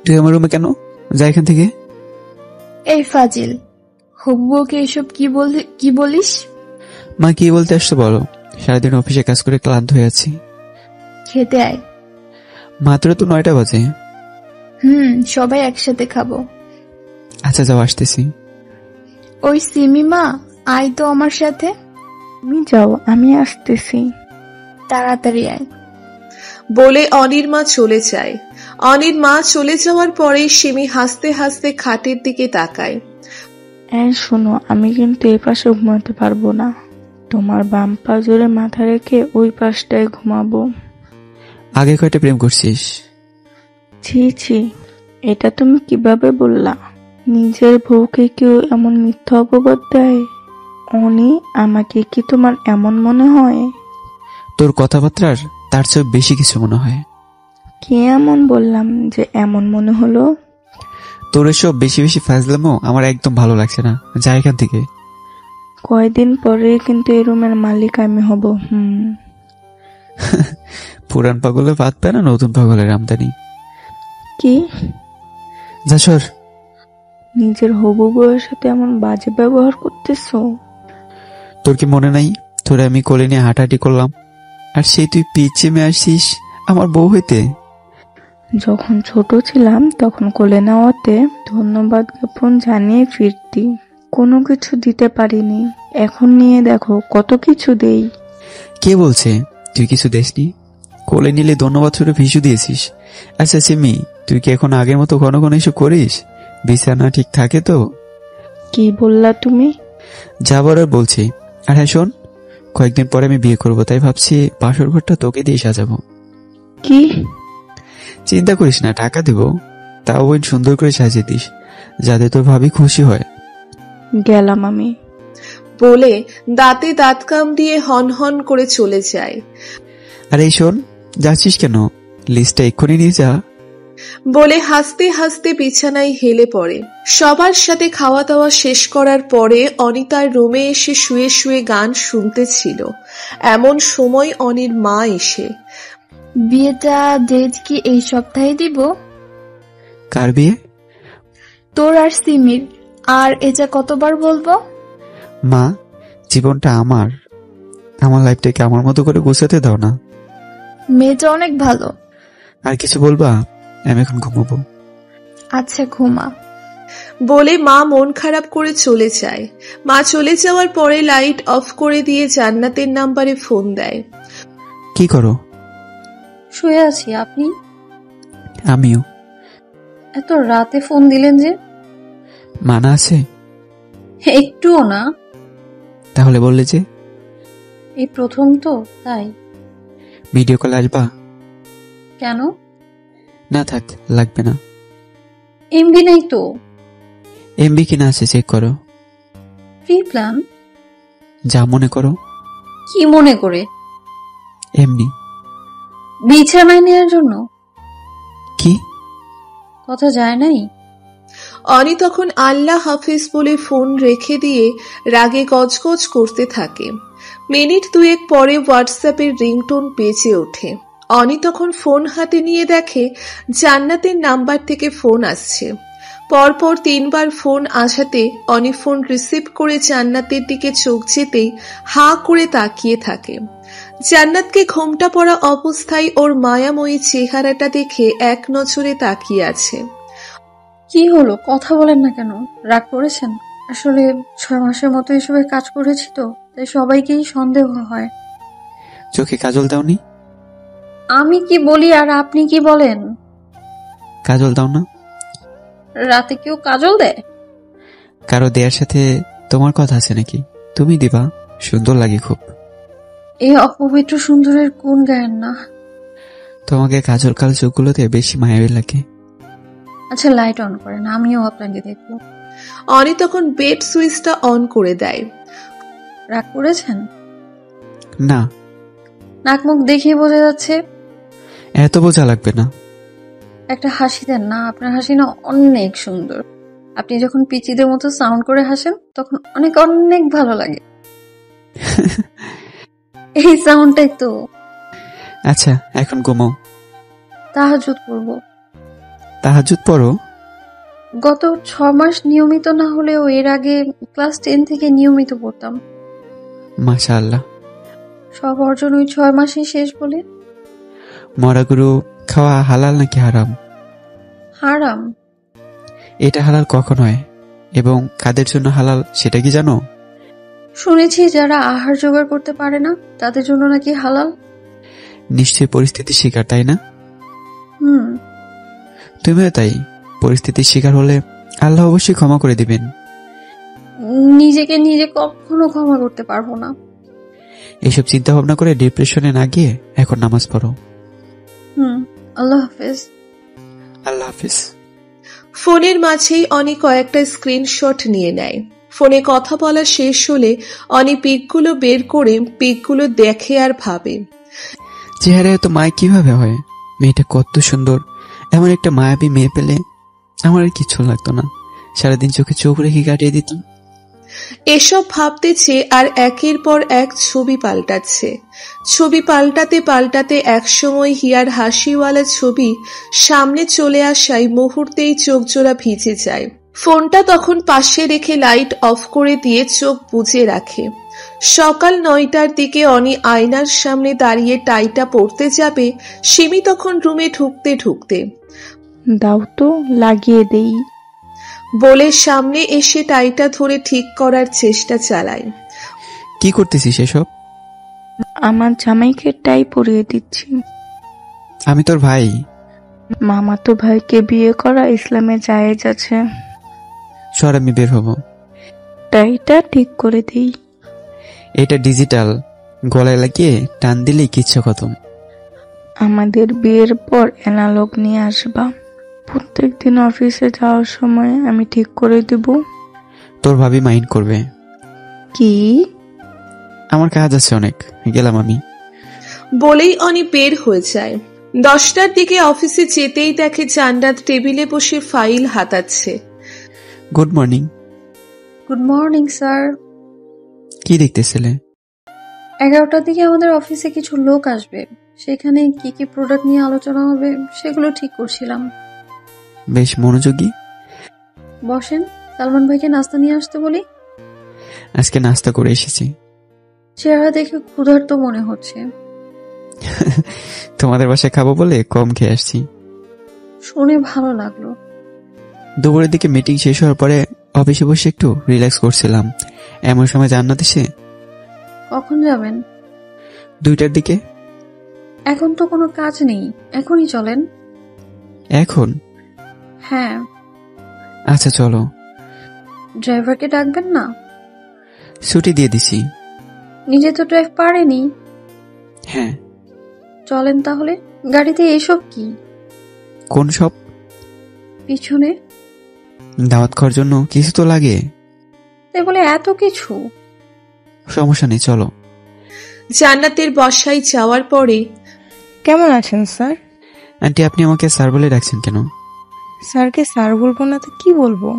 তুই আমার রুমে কেন? যা এখান থেকে। এই ফাজিল, হুব্বুকে এসব কি বলিস? মা কি বলতে আসছো বলো। সারাদিন অফিসে কাজ করে ক্লান্ত হয়ে আছি। খেতে আয়। মাত্র তো 9টা বাজে। সবাই একসাথে খাবো। আচ্ছা যাও, আসতেছি। ওই সিমিমা, আয় তো আমার সাথে। তুমি যাও, আমি আসতেছি। তাড়াতাড়ি আয়। বলে অনির মা চলে যায়। অনির মা চলে যাওয়ার পরে সিমি হাসতে হাসতে খাটের দিকে তাকায়। শোনো, আমি কিন্তু এই পাশে ঘুমাতে পারবো না। তোমার বাম পা জোরে মাথা রেখে ওই পাশটায় ঘুমাবো। আগে কয়টা প্রেম করছিস? ছি, এটা তুমি কিভাবে বললা? নিজের বউকে কেউ এমন মিথ্যা অপবাদ দেয়? অনি, আমাকে কি তোমার এমন মনে হয়? তোর কথাবার্তার তার চেয়ে বেশি কিছু মনে হয়। কে এমন বললাম যে এমন মনে হলো? তোর এসব বেশি বেশি ফাজলামো আমার একদম ভালো লাগছে না। যা এখান থেকে। কয়দিন পরে কিন্তু এই রুমের মালিক আমি হব। পুরান পাগলের ভাত পায় না নতুন পাগলের আমদানি। কি? যা সর। নিজের হবু বউয়ের সাথে এমন বাজে ব্যবহার করতেছো? তোর কি মনে নাই তোরে আমি কোলে নিয়ে হাঁটাহাঁটি করলাম, আর সেই তুই পিছিয়ে আসছিস আমার বউ হইতে? যখন ছোট ছিলাম তখন কোলে নেওয়াতে ধন্যবাদ জ্ঞাপন জানিয়ে ফিরতি, কোনো কিছু দিতে পারিনি। এখন নিয়ে দেখো কত কিছু দেই। কে বলছে তুই কিছু দেসনি? কোলে নিলে ধন্যবাদ ছুটে ভিসু দিয়েছিস। আচ্ছা সিমি, তুই কি এখন আগের মতো ঘন ঘন এসব করিস? বিছানা ঠিক থাকে তো? কি বললা তুমি? যা বলার বলছি। আর হ্যাঁ শোন, কয়েকদিন পরে আমি বিয়ে করবো, তাই ভাবছি বাসর ঘরটা তোকে দিয়ে সাজাবো। কি? চিন্তা করিস না, টাকা দেব, তাও ওই সুন্দর করে সাজিয়ে দিস যাতে তোর ভাবি খুশি হয়। গেলাম আমি বলে দাঁতে দাঁত কামড়িয়ে হন হন করে চলে যায়। আর এই শোন, যাচ্ছিস কেন? লিস্টটা এক্ষুনি নিয়ে যা। বলে হাসতে হাসতে বিছানায় হেলে পড়ে। সবার সাথে খাওয়া দাওয়া শেষ করার পরে অনিতার রুমে এসে শুয়ে শুয়ে গান শুনতেছিল। এমন সময় অনির মা এসে, বিয়েটা ডেট কি এই সপ্তাহে দিব? কার বিয়ে? তোর আর সিমির। আর এটা কতবার বলবো? মা, জীবনটা আমার লাইফটাকে আমার মতো করে গুছাতে দাও না। মেয়েটা অনেক ভালো। আর কিছু বলবা? আমি এখন ঘুমাবো। আচ্ছা ঘুমা। বলে মা মন খারাপ করে চলে যায়। মা চলে যাওয়ার পরে লাইট অফ করে দিয়ে জান্নাতের নাম্বারে ফোন দেয়। কি করো? শুয়ে আছি, আপনি? আমিও। এত রাতে ফোন দিলেন যে? মানা আছে? একটুও না। তাহলে বললে যে? এই প্রথম তো, তাই। ভিডিও কল আসবা? কেন? না থাক, লাগবে না। এমবি নাই তো। এমবি কিনা আছে, চেক করো। Free plan? যা মনে করো। কি মনে করে? এমনি। বিছানায় নেওয়ার জন্য? কি কথা যায় নাই? অনি তখন আল্লাহ হাফিজ বলে ফোন রেখে দিয়ে রাগে গজগজ করতে থাকে। মিনিট দুয়েক পরে হোয়াটসঅ্যাপের রিংটোন বেজে ওঠে। অনি তখন ফোন হাতে নিয়ে দেখে জান্নাতের নাম্বার থেকে ফোন আসছে। পরপর 3 বার ফোন আসাতে অনি ফোন রিসিভ করে জান্নাতের দিকে চোখ যেতেই হাঁ করে তাকিয়ে থাকে। জান্নাতকে ঘোমটা পড়া অবস্থায় ওর মায়াময়ী চেহারাটা দেখে এক নজরে তাকিয়ে আছে। কি হলো, কথা বলেন না কেন? রাগ করেছেন? আসলে 6 মাসের মতো এসবে কাজ করেছি তো, তাই সবাইকেই সন্দেহ হয়। চোখে কাজল দাওনি? আমি কি বলি আর আপনি কি বলেন? কাজল দাও না? রাতে কেউ কাজল দেয়? কারো দেয়ার সাথে তোমার কথা আছে নাকি? তুমি দিবা, সুন্দর লাগে খুব। এই অপবিত্র সুন্দরের কোন গায়েন না? তোমাকে কাজল কাল চোখগুলোতে বেশি মায়াবী লাগে। আচ্ছা লাইট অন করেন, আমিও আপনাকে দেখবো। অনি তখন বেড সুইচটা অন করে দেয়। রাগ করেছেন? না। নাক মুখ দেখেই বোঝা যাচ্ছে। এত বোঝা লাগবে না। একটা হাসি দেন না, আপনার হাসি না অনেক সুন্দর। আপনি যখন পিচিদের মতো সাউন্ড করে হাসেন তখন অনেক অনেক ভালো লাগে। এই সাউন্ডটাই তো। আচ্ছা এখন ঘুমাও। তাহাজ্জুদ পড়বো। তাহাজ্জুদ পড়ো? গত 6 মাস নিয়মিত না হলেও এর আগে ক্লাস 10 থেকে নিয়মিত পড়তাম। মাশাআল্লাহ। সব অর্জন ওই 6 মাসেই শেষ বলে। মরা গরু খাওয়া হালাল নাকি হারাম? হারাম। এটা হালাল কখন হয় এবং কাদের জন্য হালাল সেটা কি জানো? শুনেছি যারা আহার জোগাড় করতে পারে না তাদের জন্য নাকি হালাল। নিশ্চয়ই পরিস্থিতির শিকার, তাই না? তুমিও তাই। পরিস্থিতির শিকার হলে আল্লাহ অবশ্যই ক্ষমা করে দিবেন। নিজেকে নিজে কখনো ক্ষমা করতে পারবো না। এসব চিন্তা ভাবনা করে ডিপ্রেশনে না গিয়ে এখন নামাজ পড়ো। আল্লাহ হাফেজ। আল্লাহ হাফেজ। ফোনের মাঝেই অনি কয়েকটা স্ক্রিনশট নিয়ে নেয়। ফোনে কথা বলা শেষ হলে অনি পিকগুলো বের করে পিকগুলো দেখে আর ভাবে, চেহারা এত মায় কিভাবে হয়? মেয়েটা কত সুন্দর। এমন একটা মায়াবী মেয়ে পেলে আমার আর কিছু লাগতো না, সারাদিন চোখে চোখ রেখে কাটিয়ে দিতাম। এসব ভাবতেছে আর একের পর এক ছবি পাল্টাচ্ছে। ছবি পাল্টাতে পাল্টাতে একসময় হিয়ার হাসিওয়ালা ছবি সামনে চলে আসায় মুহূর্তেই চোখ জোড়া ভিজে যায়। ফোনটা তখন পাশে রেখে লাইট অফ করে দিয়ে চোখ বুজে রাখে। সকাল 9টার দিকে অনি আয়নার সামনে দাঁড়িয়ে টাইটা পরতে যাবে, সিমি তখন রুমে ঢুকতে ঢুকতে দাও তো, লাগিয়ে দেই। বলে সামনে এসে টাইটা ধরে ঠিক করার চেষ্টা চালায়। কি করতেছিস এসব? আমার জামাইকে টাই পরিয়ে দিচ্ছি। আমি তোর ভাই। মামাতো ভাইকে বিয়ে করা ইসলামে জায়েজ আছে। সর, আমি বের হব। টাইটা ঠিক করে দিই। এটা ডিজিটাল, গলায় লাগিয়ে টান দিলেই কিচ্ছু খতম। আমাদের বিয়ের পর অ্যানালগ নিয়ে আসবা। প্রত্যেকদিন অফিসে যাওয়ার সময় আমি ঠিক করে দেব। তোর ভাবি মাইন্ড করবে। কি? আমার কাজ আছে অনেক, গেলাম আমি। বলেই অনি বের হয়ে যায়। 10টার দিকে অফিসে যেতেই দেখে জান্নাত টেবিলে বসে ফাইল হাতাচ্ছে। Good morning. Good morning sir. কি দেখতেছিলে? 11টার দিকে আমাদের অফিসে কিছু লোক আসবে, সেখানে কি কি প্রোডাক্ট নিয়ে আলোচনা হবে সেগুলো ঠিক করছিলাম। বেশ মনোযোগী। বসেন, সালমান ভাইকে নাস্তা নিয়ে আসতে বলি। আজকে নাস্তা করে এসেছি। চেহারা দেখে ক্ষুধার্ত মনে হচ্ছে। তোমাদের বাসায় খাবো বলে কম খেয়ে আসছি। শুনে ভালো লাগলো। দুপুরের দিকে মিটিং শেষ হওয়ার পরে অফিসে বসে একটু রিল্যাক্স করছিলাম, এমন সময় জান্নাত এসে। কখন যাবেন? 2টার দিকে। এখন তো কোনো কাজ নেই, এখনই চলেন। এখন? হ্যাঁ। আচ্ছা চলো। ড্রাইভারকে ডাকবেন না? ছুটি দিয়ে দিছি। নিজে তো ড্রাইভ পারেনি। হ্যাঁ। চলেন তাহলে। গাড়িতে এসব কি? কোন সব? পিছনে। দাওয়াত খাওয়ার জন্য কিছু তো লাগে। তাই বলে এত কিছু? সমস্যা নেই, চলো। জান্নাতের বাসায় যাওয়ার পরে। কেমন আছেন স্যার? আন্টি, আপনি আমাকে স্যার বলে ডাকছেন কেন? স্যারকে স্যার বলবো না তো কি বলবো?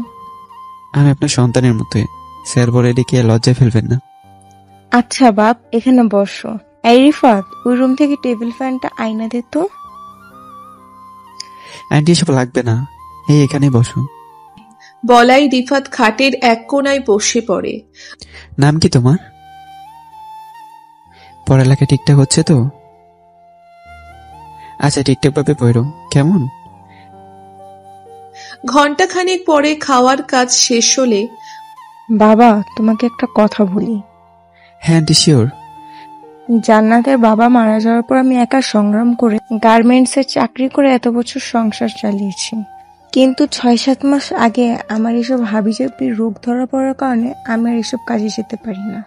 আমি আপনার সন্তানের মতোই, স্যার বলে ডেকে লজ্জায় ফেলবেন না। আচ্ছা বাপ, এখানে বসো। এই রিফাত, ওই রুম থেকে টেবিল ফ্যানটা আয়না দে তো। আন্টি, এসব লাগবে না, এই এখানে বসো। বলাই রিফাত খাটের এক কোনায় বসে পড়ে। নাম কি তোমার? পড়ালেখা ঠিকঠাক হচ্ছে তো? আচ্ছা, ঠিকঠাক ভাবে পড়ো, কেমন? ঘন্টাখানেক পরে খাওয়ার কাজ শেষ হলে। বাবা, তোমাকে একটা কথা বলি। হ্যাঁ আন্টি, শিওর। জান্নাতের বাবা মারা যাওয়ার পর আমি একা সংগ্রাম করে গার্মেন্টসে চাকরি করে এত বছর সংসার চালিয়েছি, কিন্তু 6-7 মাস আগে আমার এসব হাবিজাবির রোগ ধরা পড়ার কারণে আমি আর এসব কাজে যেতে পারি না।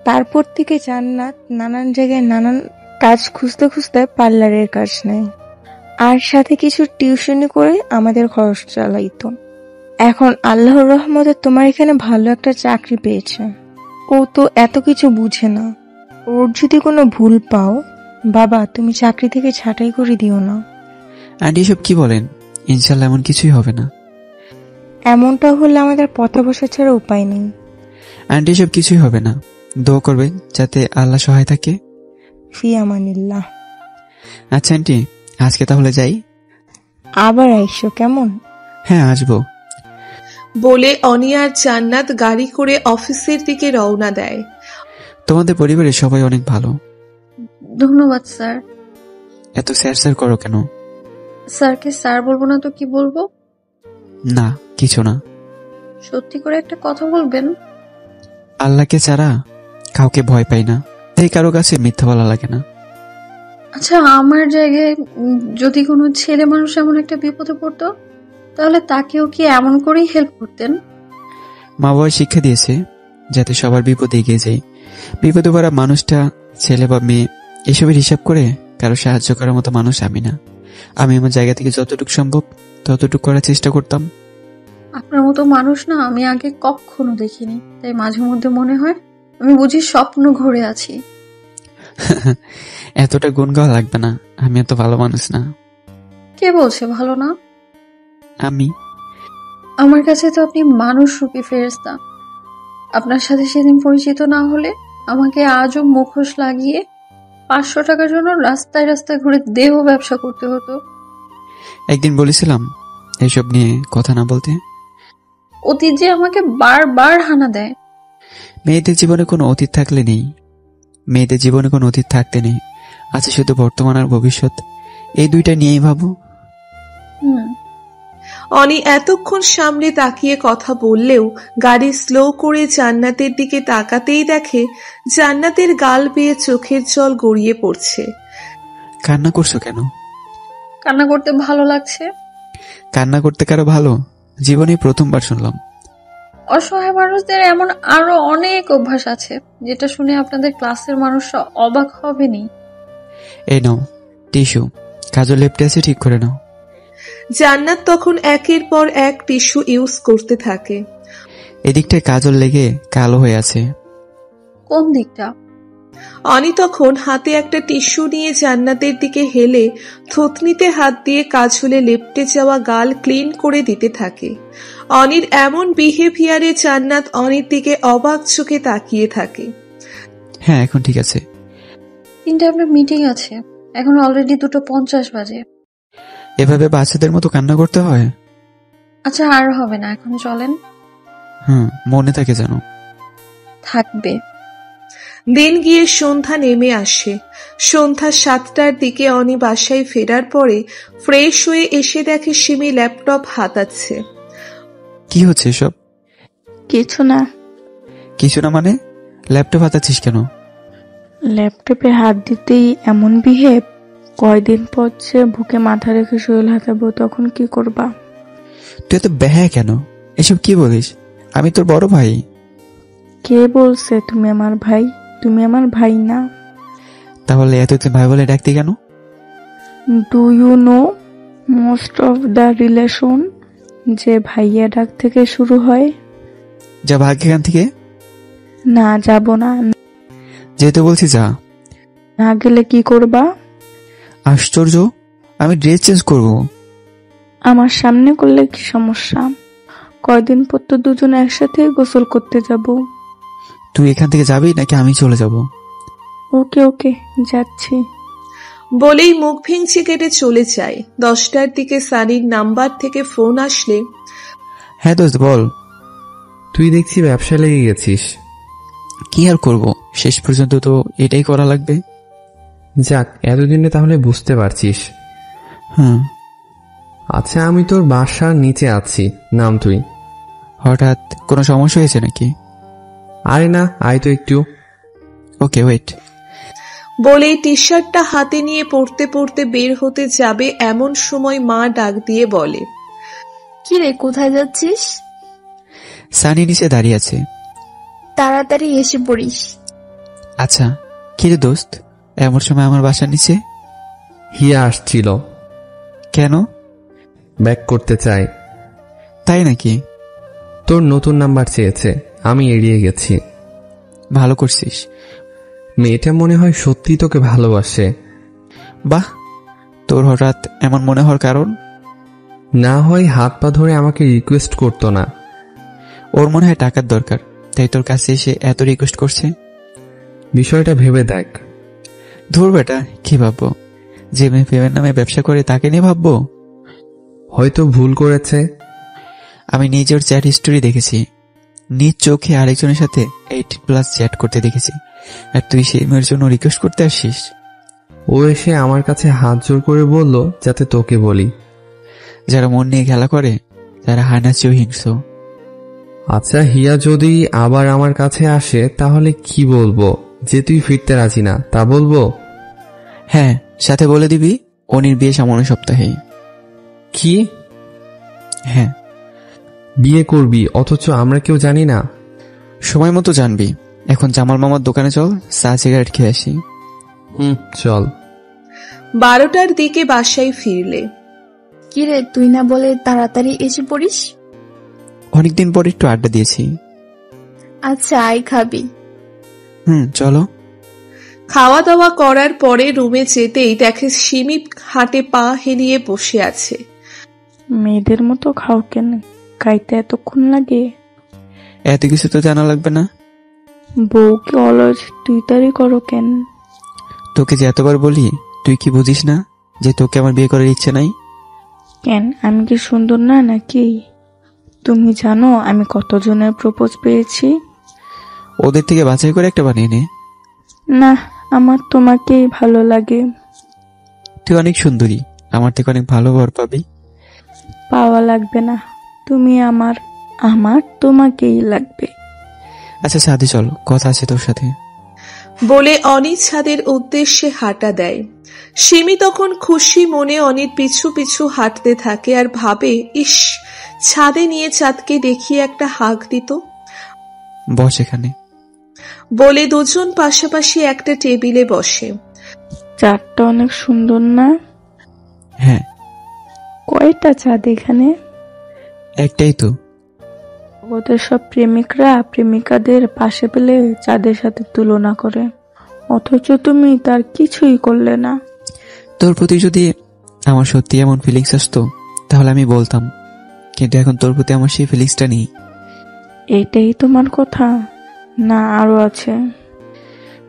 তারপর থেকে জান্নাত নানান জায়গায় নানান কাজ খুঁজতে খুঁজতে পার্লারের কাজ নেয়, আর সাথে কিছু টিউশনি করে আমাদের খরচ চালাইতো। এখন আল্লাহর রহমতে তোমার এখানে ভালো একটা চাকরি পেয়েছে। ও তো এত কিছু বুঝে না। ওর যদি কোনো ভুল পাও, বাবা তুমি চাকরি থেকে ছাঁটাই করে দিও না। আন্টি, এসব কি বলেন? ইনশাল্লাহ এমন কিছুই হবে না। এমনটা হলে আমাদের পথে বসা ছাড়া উপায় নেই। আন্টি, এসব কিছুই হবে না, দোয়া করবেন যাতে আল্লাহ সহায় থাকে। ফি আমানিল্লাহ। আচ্ছা আন্টি, আজকে তাহলে যাই। আবার আইসো কেমন? হ্যাঁ, আসবো। বলে অনি আর জান্নাত গাড়ি করে অফিসের দিকে রওনা দেয়। তোমাদের পরিবারের সবাই অনেক ভালো। ধন্যবাদ স্যার। এত স্যার স্যার করো কেন? স্যারকে স্যার বলবো না তো কি বলবো? না, কিছু না। সত্যি করে একটা কথা বলবেন? আল্লাহকে ছাড়া কাউকে ভয় পাই না, তাই কারো কাছে মিথ্যা বলা লাগে না। আচ্ছা, আমার জায়গায় যদি কোনো ছেলে মানুষ এমন একটা বিপদে পড়তো, তাহলে তাকেও কি এমন করেই হেল্প করতেন? মা বাবা শিক্ষা দিয়েছে যাতে সবার বিপদে এগিয়ে যায়। বিপদে পড়া মানুষটা ছেলে বা মেয়ে এসবের হিসাব করে কারো সাহায্য করার মতো মানুষ আমি না। আমি আমার জায়গা থেকে যতটুকু সম্ভব ততটুকু করার চেষ্টা করতাম। আপনার মতো মানুষ না আমি আগে কখনো দেখিনি, তাই মাঝে মধ্যে মনে হয় আমি বুঝি স্বপ্ন ঘুরে আছি। এতটা গুণ গাওয়া লাগবে না, আমি এত ভালো মানুষ না। কে বলছে ভালো না? আমি। আমার কাছে তো আপনি মানুষ রূপী ফেরেশতা। আপনার সাথে সেদিন পরিচিত না হলে আমাকে আজও মুখোশ লাগিয়ে 500 টাকার জন্য রাস্তায় রাস্তায় ঘুরে দেহ ব্যবসা করতে হতো। একদিন বলেছিলাম এইসব নিয়ে কথা না বলতে। অতীত যে আমাকে বারবার হানা দেয়। মেয়েদের জীবনে কোনো অতীত থাকলে নেই, মেয়েদের জীবনে কোনো অতীত থাকতে নেই, আছে শুধু বর্তমান আর ভবিষ্যৎ। এই দুইটা নিয়েই ভাবো। অনি এতক্ষণ সামনে তাকিয়ে কথা বললেও গাড়ি স্লো করে জান্নাতের দিকে তাকাতেই দেখে জান্নাতের গাল বেয়ে চোখের জল গড়িয়ে পড়ছে। কান্না করছো কেন? কান্না করতে ভালো লাগছে। কান্না করতে কারো ভালো? জীবনে প্রথমবার শুনলাম। অসহায় মানুষদের এমন আরো অনেক অভ্যাস আছে যেটা শুনে আপনাদের ক্লাসের মানুষরা অবাক হবেনি। এই নাও টিস্যু, কাজল লেপটে আছে, ঠিক করে নাও। জান্নাত তখন একের পর এক টিস্যু ইউজ করতে থাকে। এদিকটায় কাজল লেগে কালো হয়ে আছে। কোন দিকটা? অনি তখন হাতে একটা টিস্যু নিয়ে জান্নাতের দিকে হেলে থুতনিতে হাত দিয়ে কাজলে লেপটে যাওয়া গাল ক্লিন করে দিতে থাকে। অনির এমন বিহেভিয়ারে জান্নাত অনির দিকে অবাক চোখে তাকিয়ে থাকে। হ্যাঁ, এখন ঠিক আছে। 3টা আপনার মিটিং আছে, এখন অলরেডি 2:50 বাজে। এভাবে বাচ্চাদের মতো কান্না করতে হয়? আচ্ছা, আর হবে না, এখন চলেন। মনে থাকে যেন। থাকবে। দিন গিয়ে সন্ধ্যা নেমে আসে। সন্ধ্যা 7টার দিকে অনি বাসায় ফেরার পরে ফ্রেশ হয়ে এসে দেখে সিমি ল্যাপটপ হাতাচ্ছে। কি হচ্ছে এসব? কিছু না। কিছু না মানে? ল্যাপটপ হাতাচ্ছিস কেন? ল্যাপটপে হাত দিতেই এমন বিহেভ। কয়দিন পর যে বুকে মাথা রেখে শরীর হাতাবো, তখন কি করবা? তুই এত ব্যাহা কেন? এসব কি বলিস? আমি তোর বড় ভাই। কে বলছে তুমি আমার ভাই? তুমি আমার ভাই না। তাহলে এতদিন ভাই বলে ডাকতি কেন? Do you know most of the relation যে ভাইয়া ডাক থেকে শুরু হয়? যা ভাগ এখান থেকে। না, যাব না। যেতে বলছি যা। না গেলে কি করবা? আশ্চর্য, আমি ড্রেস চেঞ্জ করব। আমার সামনে করলে কি সমস্যা? কয়দিন পর তো দুজনে একসাথে গোসল করতে যাব। তুই এখান থেকে যাবি নাকি আমি চলে যাব? ওকে ওকে, যাচ্ছি। বলেই মুখ ভেঙচি কেটে চলে যায়। 10টার দিকে সানির নাম্বার থেকে ফোন আসলে, হ্যাঁ দোস্ত বল। তুই দেখছি ব্যবসা লেগে গেছিস। কি আর করব, শেষ পর্যন্ত তো এটাই করা লাগবে। যাক, এতদিনে তাহলে বুঝতে পারছিস। আচ্ছা, আমি তোর বাসার নিচে আছি, নাম তুই। হঠাৎ কোনো সমস্যা হয়েছে নাকি? আরে না, আয় তো একটু। Okay wait. বলেই টি শার্টটা হাতে নিয়ে পড়তে পড়তে বের হতে যাবে এমন সময় মা ডাক দিয়ে বলে, কি রে, কোথায় যাচ্ছিস? সানি নিচে দাঁড়িয়ে আছে। তাড়াতাড়ি এসে পড়িস। আচ্ছা, কি রে দোস্ত, এমন সময় আমার বাসার নিচে? হিয়া আসছিল। কেন? ব্যাক করতে চাই। তাই নাকি? তোর নতুন নাম্বার চেয়েছে, আমি এড়িয়ে গেছি। ভালো করছিস। মেয়েটা মনে হয় সত্যি তোকে ভালোবাসে। বাহ, তোর হঠাৎ এমন মনে হওয়ার কারণ? না হয় হাত পা ধরে আমাকে রিকোয়েস্ট করতো না। ওর মনে হয় টাকার দরকার, তাই তোর কাছে এসে এত রিকোয়েস্ট করছে। বিষয়টা ভেবে দেখ। ধুর বেটা, কি ভাববো? যে মেয়ে প্রেমের নামে ব্যবসা করে তাকে নিয়ে ভাববো? হয়তো ভুল করেছে। আমি নিজের চ্যাট হিস্টোরি দেখেছি, নিজ চোখে আরেকজনের সাথে 18+ চ্যাট করতে দেখেছি, আর তুই সেই মেয়ের জন্য রিকোয়েস্ট করতে আসিস? ও এসে আমার কাছে হাত জোর করে বলল যাতে তোকে বলি। যারা মন নিয়ে খেলা করে তারা হানাচেও হিংস্র। আচ্ছা, হিয়া যদি আবার আমার কাছে আসে তাহলে কি বলবো? যে তুই ফিরতে রাজি না, তা বলবো? হ্যাঁ, সাথে বলে দিবি অনির বিয়ে সামনের সপ্তাহে। কি? হ্যাঁ, বিয়ে করবি অথচ আমরা কেউ জানি না? সময় মতো জানবি। এখন জামাল মামার দোকানে চল, চা সিগারেট খেয়ে আসি। চল। 12টার দিকে বাসায় ফিরলে, কি রে, তুই না বলে তাড়াতাড়ি এসে পড়িস? অনেকদিন পর একটু আড্ডা দিয়েছি। আচ্ছা, আয় খাবি। চলো। খাওয়া দাওয়া করার পরে রুমে যেতেই দেখে সিমি হাটে পা হেলিয়ে বসে আছে। মেয়েদের মতো খাও কেন? খাইতে এতক্ষণ লাগে? এত কিছু তো জানা লাগবে না। বউকে অলস তুই তারি করো কেন? তোকে যে এতবার বলি, তুই কি বুঝিস না যে তোকে আমার বিয়ে করার ইচ্ছে নাই? কেন, আমি কি সুন্দর না নাকি? তুমি জানো আমি কতজনের প্রপোজ পেয়েছি? ওদের থেকে বাছাই করে একটা বানিয়ে নে। না, আমার তোমাকেই ভালো লাগে। তুই অনেক সুন্দরী, আমার থেকে অনেক ভালো বর পাবি। পাওয়া লাগবে না, তুমি আমার, আমার তোমাকেই লাগবে। আচ্ছা ছাদে চল, কথা আছে তোর সাথে। বলে অনি ছাদের উদ্দেশ্যে হাঁটা দেয়। সিমি তখন খুশি মনে অনির পিছু পিছু হাঁটতে থাকে আর ভাবে, ইস, ছাদে নিয়ে চাঁদকে দেখিয়ে একটা হাঁক দিত। বস এখানে। বলে দুজন পাশাপাশি একটা টেবিলে বসে। চাঁদটা অনেক সুন্দর না? হ্যাঁ। কয়টা চাঁদ এখানে? একটাই তো। ওদের সব প্রেমিকরা প্রেমিকাদের পাশে পেলে চাঁদের সাথে তুলনা করে, অথচ তুমি তার কিছুই করলে না। তোর প্রতি যদি আমার সত্যি এমন ফিলিংস আসতো তাহলে আমি বলতাম, কিন্তু এখন তোর প্রতি আমার সেই ফিলিংসটা নেই। এটাই তোমার কথা? না আরো আছে?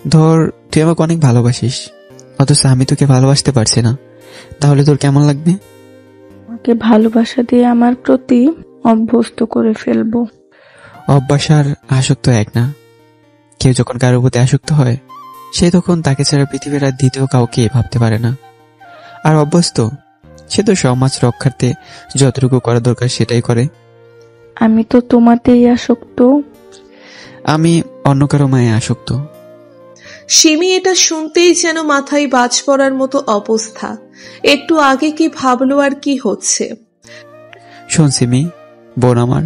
ধর তুই আমাকে অনেক ভালোবাসিস, অথচ আমি তোকে ভালোবাসতে পারছি না, তাহলে তোর কেমন লাগবে? আমাকে ভালোবাসা দিয়ে আমার প্রতি অভ্যস্ত করে ফেলবো। অভ্যাস আর আসক্ত এক না। কেউ যখন কারোর প্রতি আসক্ত হয় সে তখন তাকে ছাড়া পৃথিবীর আর দ্বিতীয় কাউকে ভাবতে পারে না। আর অভ্যস্ত সে তো সমাজ রক্ষার্থে যতটুকু করা দরকার সেটাই করে। আমি তো তোমাতেই আসক্ত। আমি অন্য কারো মায়ে আসক্ত। সিমি এটা শুনতেই যেন মাথায় বাজ পড়ার মতো অবস্থা। একটু আগে কি ভাবলো আর কি হচ্ছে। শোন সিমি, বোন আমার,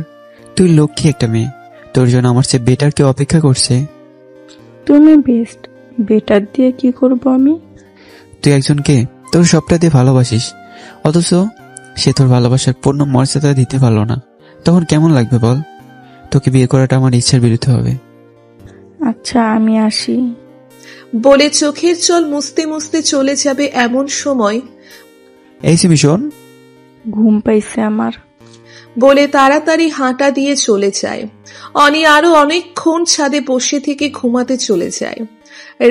তুই লক্ষ্মী একটা মেয়ে, তোর জন্য আমার চেয়ে বেটার কেউ অপেক্ষা করছে। তুমি বেস্ট, বেটার দিয়ে কি করব আমি? তুই একজনকে তোর সবটা দিয়ে ভালোবাসিস, অথচ সে তোর ভালোবাসার পূর্ণ মর্যাদা দিতে পারলো না, তখন কেমন লাগবে বল? তোকে বিয়ে করাটা আমার ইচ্ছার বিরুদ্ধে হবে। আচ্ছা আমি আসি। বলে চোখের জল মুছতে মুছতে চলে যাবে এমন সময়, এই সিমি শোন। ঘুম পাইছে আমার। বলে তাড়াতাড়ি হাঁটা দিয়ে চলে যায়। অনি আরো অনেকক্ষণ ছাদে বসে থেকে ঘুমাতে চলে যায়।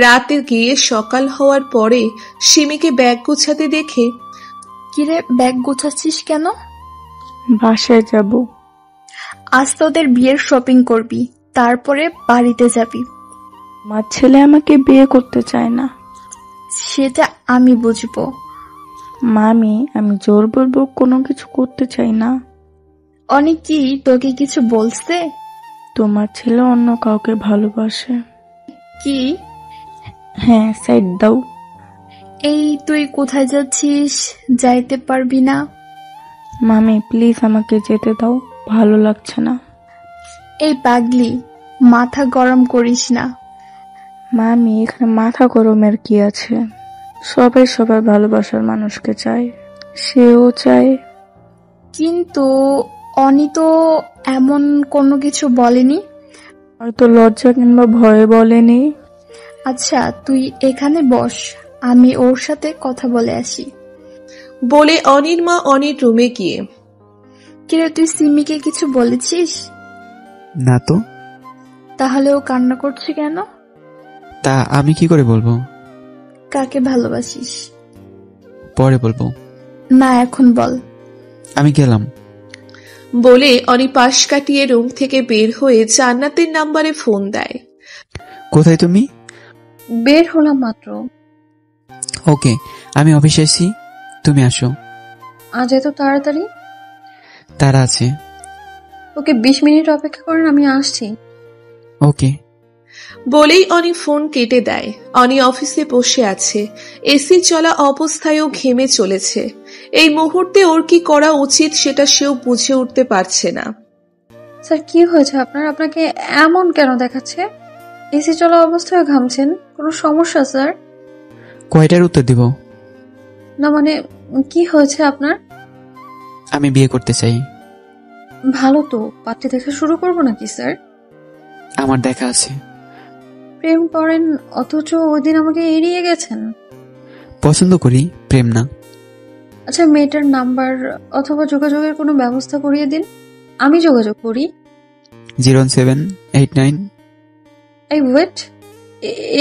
রাতে গিয়ে সকাল হওয়ার পরে সিমিকে ব্যাগ গোছাতে দেখে, কিরে ব্যাগ গোছাচ্ছিস কেন? বাসায় যাব। আজ তোদের বিয়ের শপিং করবি, তারপরে বাড়িতে যাবি। আমার ছেলে আমাকে বিয়ে করতে চায় না। সেটা আমি বুঝবো। মামি, আমি জোর বলবো কোনো কিছু করতে চাই না। অনেক কি তোকে কিছু বলছে? তোমার ছেলে অন্য কাউকে ভালোবাসে। কি? হ্যাঁ, সাইড দাও। এই তুই কোথায় যাচ্ছিস? যাইতে পারবি না। মামি প্লিজ আমাকে যেতে দাও, ভালো লাগছে না। এই পাগলি, মাথা গরম করিস না। মামি এখানে মাথা গরমের কি আছে? সবাই সবার ভালোবাসার মানুষকে চায়, সেও চায়। কিন্তু অনি তো এমন কোনো কিছু বলেনি। হয়তো লজ্জা কিংবা ভয়ে বলেনি। আচ্ছা তুই এখানে বস, আমি ওর সাথে কথা বলে আসি। বলে অনির মা অনির রুমে গিয়ে, কিরে তুই সিমিকে কিছু বলেছিস? না তো। তাহলে ও কান্না করছে কেন? তা আমি কি করে বলবো? কাকে ভালোবাসিস? পরে বলবো। না এখন বল। আমি গেলাম। বলে অনি পাশ কাটিয়ে রুম থেকে বের হয়ে জান্নাতের নাম্বারে ফোন দেয়। কোথায় তুমি? বের হলাম মাত্র। ওকে, আমি অফিসে আছি, তুমি আসো। আজ এত তাড়াতাড়ি? তারা আছে। ওকে 20 মিনিট অপেক্ষা করেন, আমি আসছি। ওকে। বলেই অনি ফোন কেটে দেয়। অনি অফিসে বসে আছে, এসি চলা অবস্থায়ও ঘেমে চলেছে। এই মুহূর্তে ওর কি করা উচিত সেটা সেও বুঝে উঠতে পারছে না। স্যার কি হয়েছে আপনার? আপনাকে এমন কেন দেখাচ্ছে? এসি চলা অবস্থায় ঘামছেন, কোনো সমস্যা স্যার? কয়টার উত্তর দিব? না মানে কি হয়েছে আপনার? আমি বিয়ে করতে চাই। ভালো তো, পাত্রী দেখা শুরু করবো নাকি স্যার? আমার দেখা আছে। প্রেম করেন অথচ ওই দিন আমাকে এড়িয়ে গেছেন। পছন্দ করি, প্রেম না। আচ্ছা মেয়েটার নাম্বার অথবা যোগাযোগের কোনো ব্যবস্থা করিয়ে দিন, আমি যোগাযোগ করি। 0789। এই ওয়েট,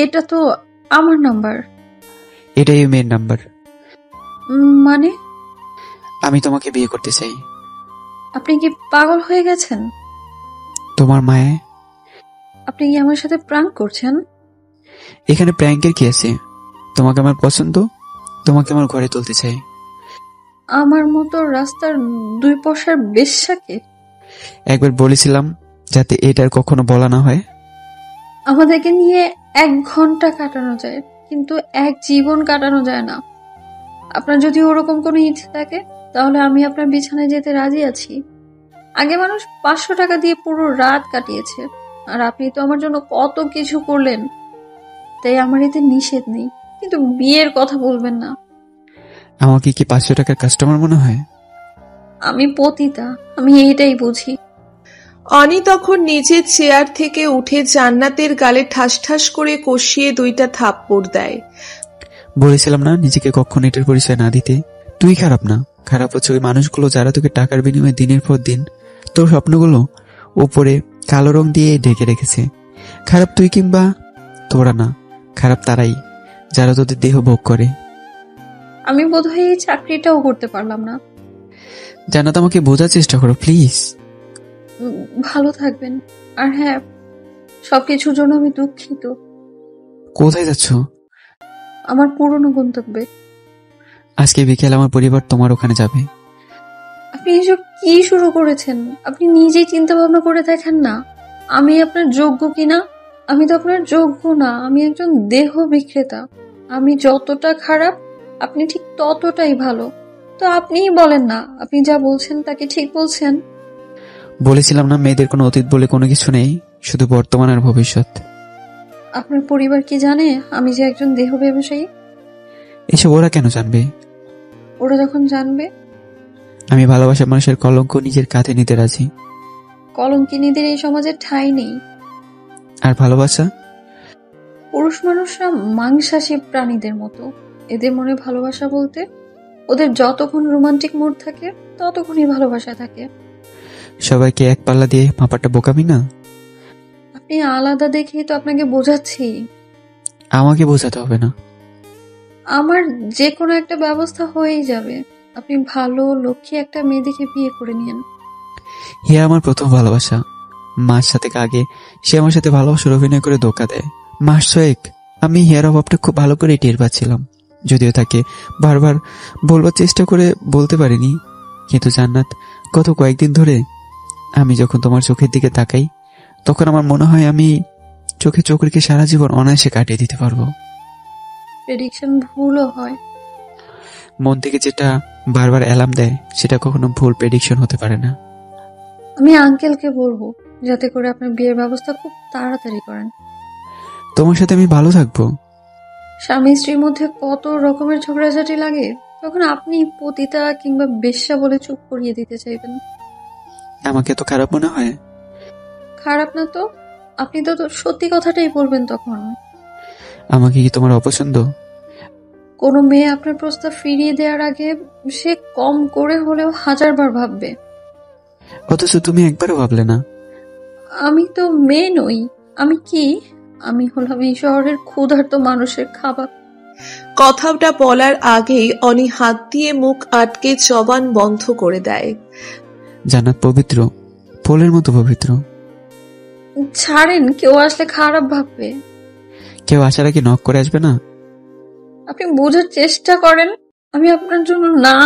এটা তো আমার নাম্বার। এটাই মেয়ের নাম্বার। মানে? আমি তোমাকে বিয়ে করতে চাই। আপনি কি পাগল হয়ে গেছেন? তোমার মায়ে। আপনি কি আমার সাথে প্র্যাঙ্ক করছেন? এখানে প্র্যাঙ্কের কি আছে? তোমাকে আমার পছন্দ, তোমাকে আমার ঘরে তুলতে চাই। আমার মতো রাস্তার 2 পয়সার বেশ্যাকে? একবার বলেছিলাম যাতে এটার কখনো বলা না হয়। আমাদেরকে নিয়ে 1 ঘন্টা কাটানো যায়, কিন্তু 1 জীবন কাটানো যায় না। আপনার যদি ওরকম কোনো ইচ্ছে থাকে তাহলে আমি আপনার বিছানায় যেতে রাজি আছি। আগে মানুষ 500 টাকা দিয়ে পুরো রাত কাটিয়েছে, আর আপনি তো আমার জন্য কত কিছু করলেন, তাই আমার এতে নিষেধ নেই, কিন্তু বিয়ের কথা বলবেন না। আমাকে কি 500 টাকার কাস্টমার মনে হয়? আমি পতিতা, আমি এইটাই বুঝি। অনি তখন নিজের চেয়ার থেকে উঠে জান্নাতের গালে ঠাস ঠাস করে কষিয়ে 2টা থাপ্পড় দেয়। বলেছিলাম না নিজেকে কখনো এটার পরিচয় না দিতে। তুই খারাপ না, খারাপ হচ্ছে ওই মানুষগুলো যারা তোকে টাকার বিনিময়ে দিনের পর দিন তোর স্বপ্নগুলো উপরে কালো রং দিয়ে ঢেকে রেখেছে। খারাপ তুই কিংবা তোরা না, খারাপ তারাই যারা তোদের দেহ ভোগ করে। আমি বোধহয় এই চাকরিটাও করতে পারলাম না। জান্নাত, আমাকে বোঝার চেষ্টা করো প্লিজ। ভালো থাকবেন। আর হ্যাঁ, সবকিছুর জন্য আমি দুঃখিত। কোথায় যাচ্ছ? আমার পুরনো গন্তব্যে। আজকে বিকেল আমার পরিবার তোমার ওখানে যাবে। আপনি এসব কি শুরু করেছেন? আপনি নিজেই চিন্তা ভাবনা করে দেখেন না, আমি আপনার যোগ্য কিনা। আমি তো আপনার যোগ্য না, আমি একজন দেহ বিক্রেতা। আমি যতটা খারাপ আপনি ঠিক ততটাই ভালো। তো আপনিই বলেন না, আপনি যা বলছেন তাকে ঠিক বলছেন? বলেছিলাম না মেয়েদের কোনো অতীত বলে কোনো কিছু নেই, শুধু বর্তমান আর ভবিষ্যৎ। আপনার পরিবার কি জানে আমি যে একজন দেহ ব্যবসায়ী? এসব ওরা কেন জানবে? ওরা যখন জানবে? আমি ভালোবাসা মানুষের কলঙ্ক নিজের কাঁধে নিতে রাজি। কলঙ্কিনীদের এই সমাজে ঠাঁই নেই। আর ভালোবাসা? পুরুষ মানুষরা মাংসাশী প্রাণীদের মতো। এদের মনে ভালোবাসা বলতে ওদের যতক্ষণ রোমান্টিক মুড থাকে ততক্ষণই ভালোবাসা থাকে। সবাইকে এক পাল্লা দিয়ে মাপাটা বোকামি না? আপনি আলাদা দেখেই তো আপনাকে বোঝাচ্ছি। আমাকে বোঝাতে হবে না। আমার যে কোনো একটা ব্যবস্থা হয়েই যাবে। আপনি ভালো লক্ষ্মী একটা মেয়ে দেখে বিয়ে করে নিন। হিয়া আমার প্রথম ভালোবাসা। মার সাথে আগে সে আমার সাথে ভালোবাসার অভিনয় করে ধোকা দেয়। মাস 6 আমি হিয়ার অভাবটা খুব ভালো করে টের পাচ্ছিলাম, যদিও তাকে বারবার বলবার চেষ্টা করে বলতে পারিনি। কিন্তু জান্নাত, গত কয়েকদিন ধরে আমি যখন তোমার চোখের দিকে তাকাই তখন আমার মনে হয় আমি চোখে চোখ রেখে সারা জীবন অনায়াসে কাটিয়ে দিতে পারবো। প্রেডিকশন ভুলও হয়। মন থেকে যেটা বারবার অ্যালার্ম দেয় সেটা কখনো ভুল প্রেডিকশন হতে পারে না। আমি আঙ্কেলকে বলবো যাতে করে আপনার বিয়ের ব্যবস্থা খুব তাড়াতাড়ি করেন। তোমার সাথে আমি ভালো থাকবো। স্বামী স্ত্রীর মধ্যে কত রকমের ঝগড়াঝাটি লাগে, তখন আপনি পতিতা কিংবা বেশ্যা বলে চুপ করিয়ে দিতে চাইবেন। আমাকে তো খারাপ মনে হয়? খারাপ না তো, আপনি তো সত্যি কথাটাই বলবেন তখন। আমাকে কি তোমার অপছন্দ? কোনো মেয়ে আপনার প্রস্তাব ফিরিয়ে দেওয়ার আগে সে কম করে হলেও 1000 বার ভাববে। অথচ তুমি একবারও ভাবলে না। আমি তো মেয়ে নই, আমি কি? আমি হলাম এই শহরের ক্ষুধার্ত মানুষের খাবার। কথাটা বলার আগেই অনি হাত দিয়ে মুখ আটকে জবান বন্ধ করে দেয়। জান্নাত পবিত্র, ফুলের মতো পবিত্র। ছাড়েন, কেউ আসলে খারাপ ভাববে। কেউ আসার আগে নক করে আসবে না? আপনি বোঝার চেষ্টা করেন, আমি আপনার জন্য না।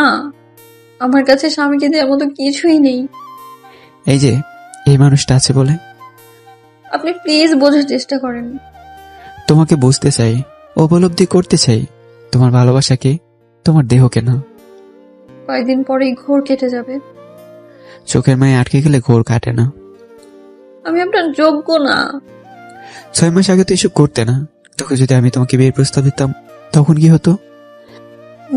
আমার কাছে স্বামীকে দেওয়ার মতো কিছুই নেই। এই যে এই মানুষটা আছে বলে। আপনি প্লিজ বোঝার চেষ্টা করেন। তোমাকে বুঝতে চাই, উপলব্ধি করতে চাই, তোমার ভালোবাসাকে, তোমার দেহকে না। কয়েকদিন পরেই ঘোর কেটে যাবে। চোখের মায়ে আটকে গেলে ঘোর কাটে না। আমি আপনার যোগ্য না। 6 মাস আগে তো এসব করতে না, তখন যদি আমি তোমাকে বিয়ের প্রস্তাব দিতাম তখন কি হতো?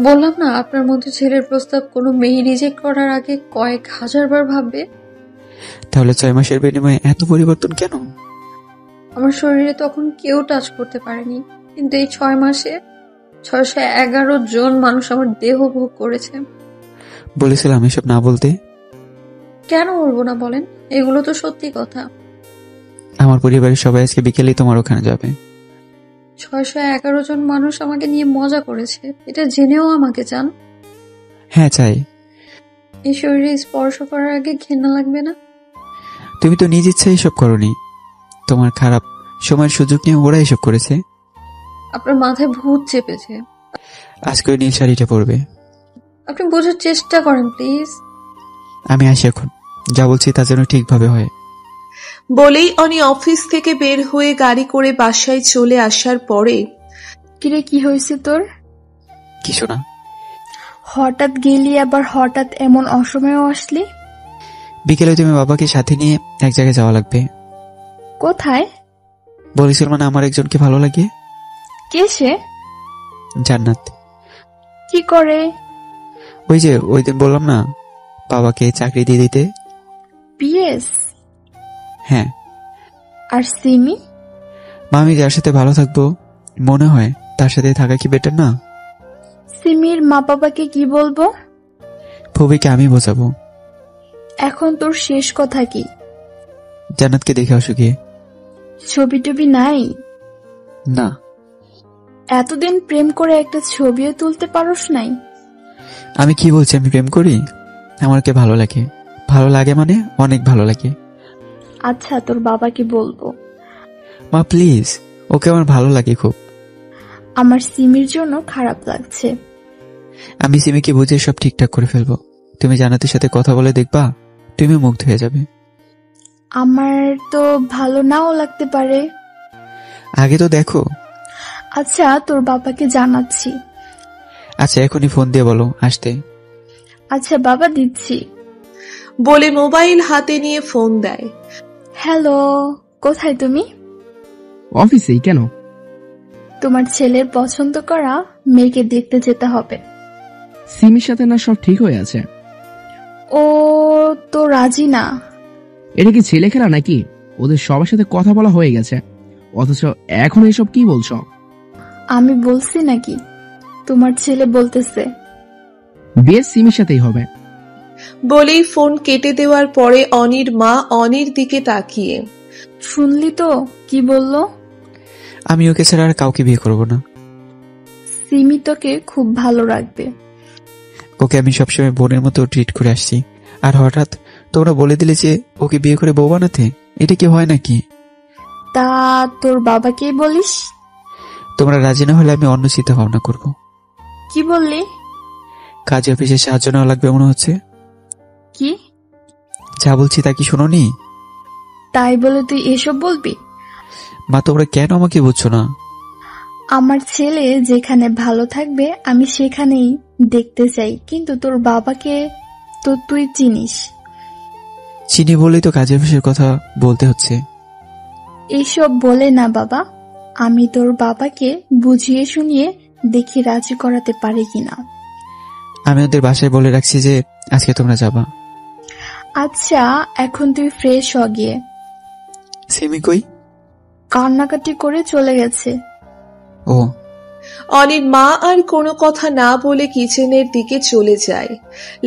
বললাম না, আপনার মধ্যে ছেলের প্রস্তাব কোনো মেয়ে রিজেক্ট করার আগে কয়েক 1000 বার ভাববে। তাহলে 6 মাসের বিনিময়ে এত পরিবর্তন কেন? আমার শরীরে তখন কেউ টাচ করতে পারেনি, কিন্তু এই 6 মাসে 611 জন মানুষ আমার দেহ ভোগ করেছে। বলেছিলাম এসব না বলতে। কেন বলবো না বলেন, এগুলো তো সত্যি কথা। আমার পরিবারের সবাই আজকে বিকেলেই তোমার ওখানে যাবে। 611 জন মানুষ আমাকে নিয়ে মজা করেছে, এটা জেনেও আমাকে চান? হ্যাঁ চাই। এই শরীরে স্পর্শ করার আগে ঘেন্না লাগবে না? তুমি তো নিজ ইচ্ছা এসব করনি। তোমার খারাপ সময়ের সুযোগ নিয়ে ওরা এসব করেছে। আপনার মাথায় ভূত চেপেছে। আজকে ওই নীল শাড়িটা পরবে। আপনি বোঝার চেষ্টা করেন প্লিজ। আমি আসি এখন, যা বলছি তা যেন ঠিকভাবে হয়। বলেই অনি অফিস থেকে বের হয়ে গাড়ি করে বাসায় চলে আসার পরে, কিরে কি হয়েছে তোর? কিছু না। হঠাৎ গেলি আবার হঠাৎ এমন অসময়েও আসলি? বিকেলে তুমি বাবাকে সাথে নিয়ে এক জায়গায় যাওয়া লাগবে। কোথায়? বলেছিল মানে আমার একজনকে ভালো লাগে। কে সে? জান্নাত। কি করে? ওই যে ওই দিন বললাম না, বাবাকে চাকরি দিয়ে দিতে। পিএস? হ্যাঁ। আর সিমি? আমি যার সাথে ভালো থাকবো মনে হয় তার সাথে থাকা কি বেটার না? সিমির মা বাবাকে কি বলবো? ভবিকে আমি বোঝাবো। এখন তোর শেষ কথা কি? জান্নাতকে দেখে আসো গিয়ে। ছবি টবি নাই? না। এতদিন প্রেম করে একটা ছবিও তুলতে পারোস নাই? আমি কি বলছি আমি প্রেম করি? আমাকে ভালো লাগে। ভালো লাগে মানে অনেক ভালো লাগে। আচ্ছা তোর বাবাকে বলবো। মা প্লিজ, ওকে আমার ভালো লাগে খুব। আমার সিমির জন্য খারাপ লাগছে। আমি সিমিকে বুঝে সব ঠিকঠাক করে ফেলবো। তুমি জান্নাতের সাথে কথা বলে দেখবা, তুমি মুগ্ধ হয়ে যাবে। আমার তো ভালো নাও লাগতে পারে। আগে তো দেখো। আচ্ছা তোর বাবাকে জানাচ্ছি। আচ্ছা এখনই ফোন দিয়ে বলো আসতে। আচ্ছা বাবা দিচ্ছি। বলে মোবাইল হাতে নিয়ে ফোন দেয়। হ্যালো, কোথায় তুমি? অফিসেই। কেন? তোমার ছেলের পছন্দ করা মেয়েকে দেখতে যেতে হবে। সিমির সাথে না সব ঠিক হয়ে আছে? ও তো রাজি না। এটা কি ছেলে খেলা নাকি? ওদের সবার সাথে কথা বলা হয়ে গেছে, অথচ এখন এসব কি বলছো? আমি বলছি নাকি? তোমার ছেলে বলতেছে বিয়ে সিমির সাথেই হবে। বলেই ফোন কেটে দেওয়ার পরে অনির মা অনির দিকে তাকিয়ে, শুনলি তো কি বললো? আমি ওকে ছাড়া আর কাউকে বিয়ে করব না। সিমি তোকে খুব ভালো রাখবে। ওকে আমি সবসময় বোনের মতো ট্রিট করে আসছি, আর হঠাৎ তোমরা বলে দিলে যে ওকে বিয়ে করে বউ বানাতে। এটা কি হয় নাকি? তা তোর বাবাকেই বলিস? তোমরা রাজি না হলে আমি অন্য চিন্তা ভাবনা করব। কি বললি? কাজে অফিসে সাহায্য নেওয়া লাগবে মনে হচ্ছে। কি যা বলছি তা কি শোনোনি? তাই বলে তুই এসব বলবি? মা তোমরা কেন আমাকে বুঝছো না? আমার ছেলে যেখানে ভালো থাকবে আমি সেখানেই দেখতে চাই, কিন্তু তোর বাবাকে তো তুই চিনিস। চিনি বলেই তো কাজে অফিসের কথা বলতে হচ্ছে। এসব বলে না বাবা, আমি তোর বাবাকে বুঝিয়ে শুনিয়ে দেখি রাজি করাতে পারি কিনা। আমি ওদের বাসায় বলে রাখছি যে আজকে তোমরা যাবা। আচ্ছা এখন তুই ফ্রেশ হ গিয়ে। সিমি কই? কান্নাকাটি করে চলে গেছে। ও। অনির মা আর কোনো কথা না বলে কিচেনের দিকে চলে যায়।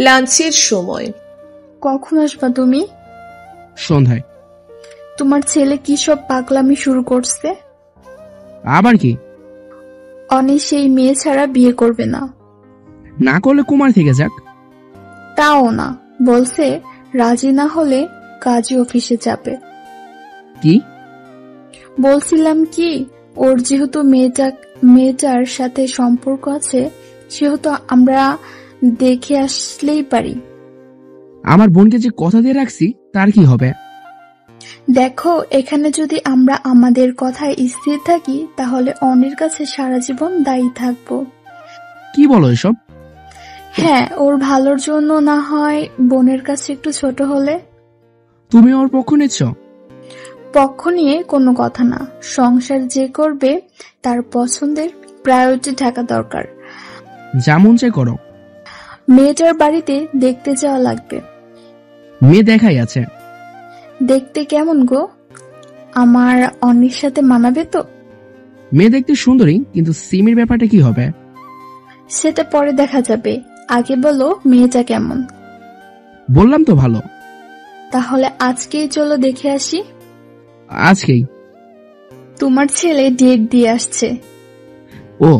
লাঞ্চের সময়। কখন আসবা তুমি? সন্ধ্যায়। তোমার ছেলে কি সব পাগলামি শুরু করছে? আবার কি? অনি সেই মেয়ে ছাড়া বিয়ে করবে না। না করলে কুমার থেকে যাক। তাও না, বলছে রাজি না হলে কাজী অফিসে যাবে। কি বলছিলাম কি, ওর যেহেতু মেয়েটার সাথে সম্পর্ক আছে, সেহেতু আমরা দেখে আসলেই পারি। আমার বোনকে যে কথা দিয়ে রাখছি তার কি হবে? দেখো এখানে যদি আমরা আমাদের কথায় স্থির থাকি তাহলে অনির কাছে সারা জীবন দায়ী থাকবো। কি বলো এসব? হ্যাঁ, ওর ভালোর জন্য না হয় বোনের কাছে একটু ছোট হলে। তুমি ওর পক্ষ নিচ্ছ? পক্ষ নিয়ে কোনো কথা না, সংসার যে করবে তার পছন্দের প্রায়োরিটি থাকা দরকার। যেমন চাই করো। মেয়েটার বাড়িতে দেখতে যাওয়া লাগবে। মেয়ে দেখাই আছে। দেখতে কেমন গো? আমার অনির সাথে মানাবে তো? মেয়ে দেখতে সুন্দরী, কিন্তু সিমির ব্যাপারটা কি হবে? সেটা পরে দেখা যাবে, আগে বলো মেয়েটা কেমন। বললাম তো ভালো। তাহলে আজকেই চলো দেখে আসি। আজকেই? তোমার ছেলে ডেট দিয়ে আসছে। ও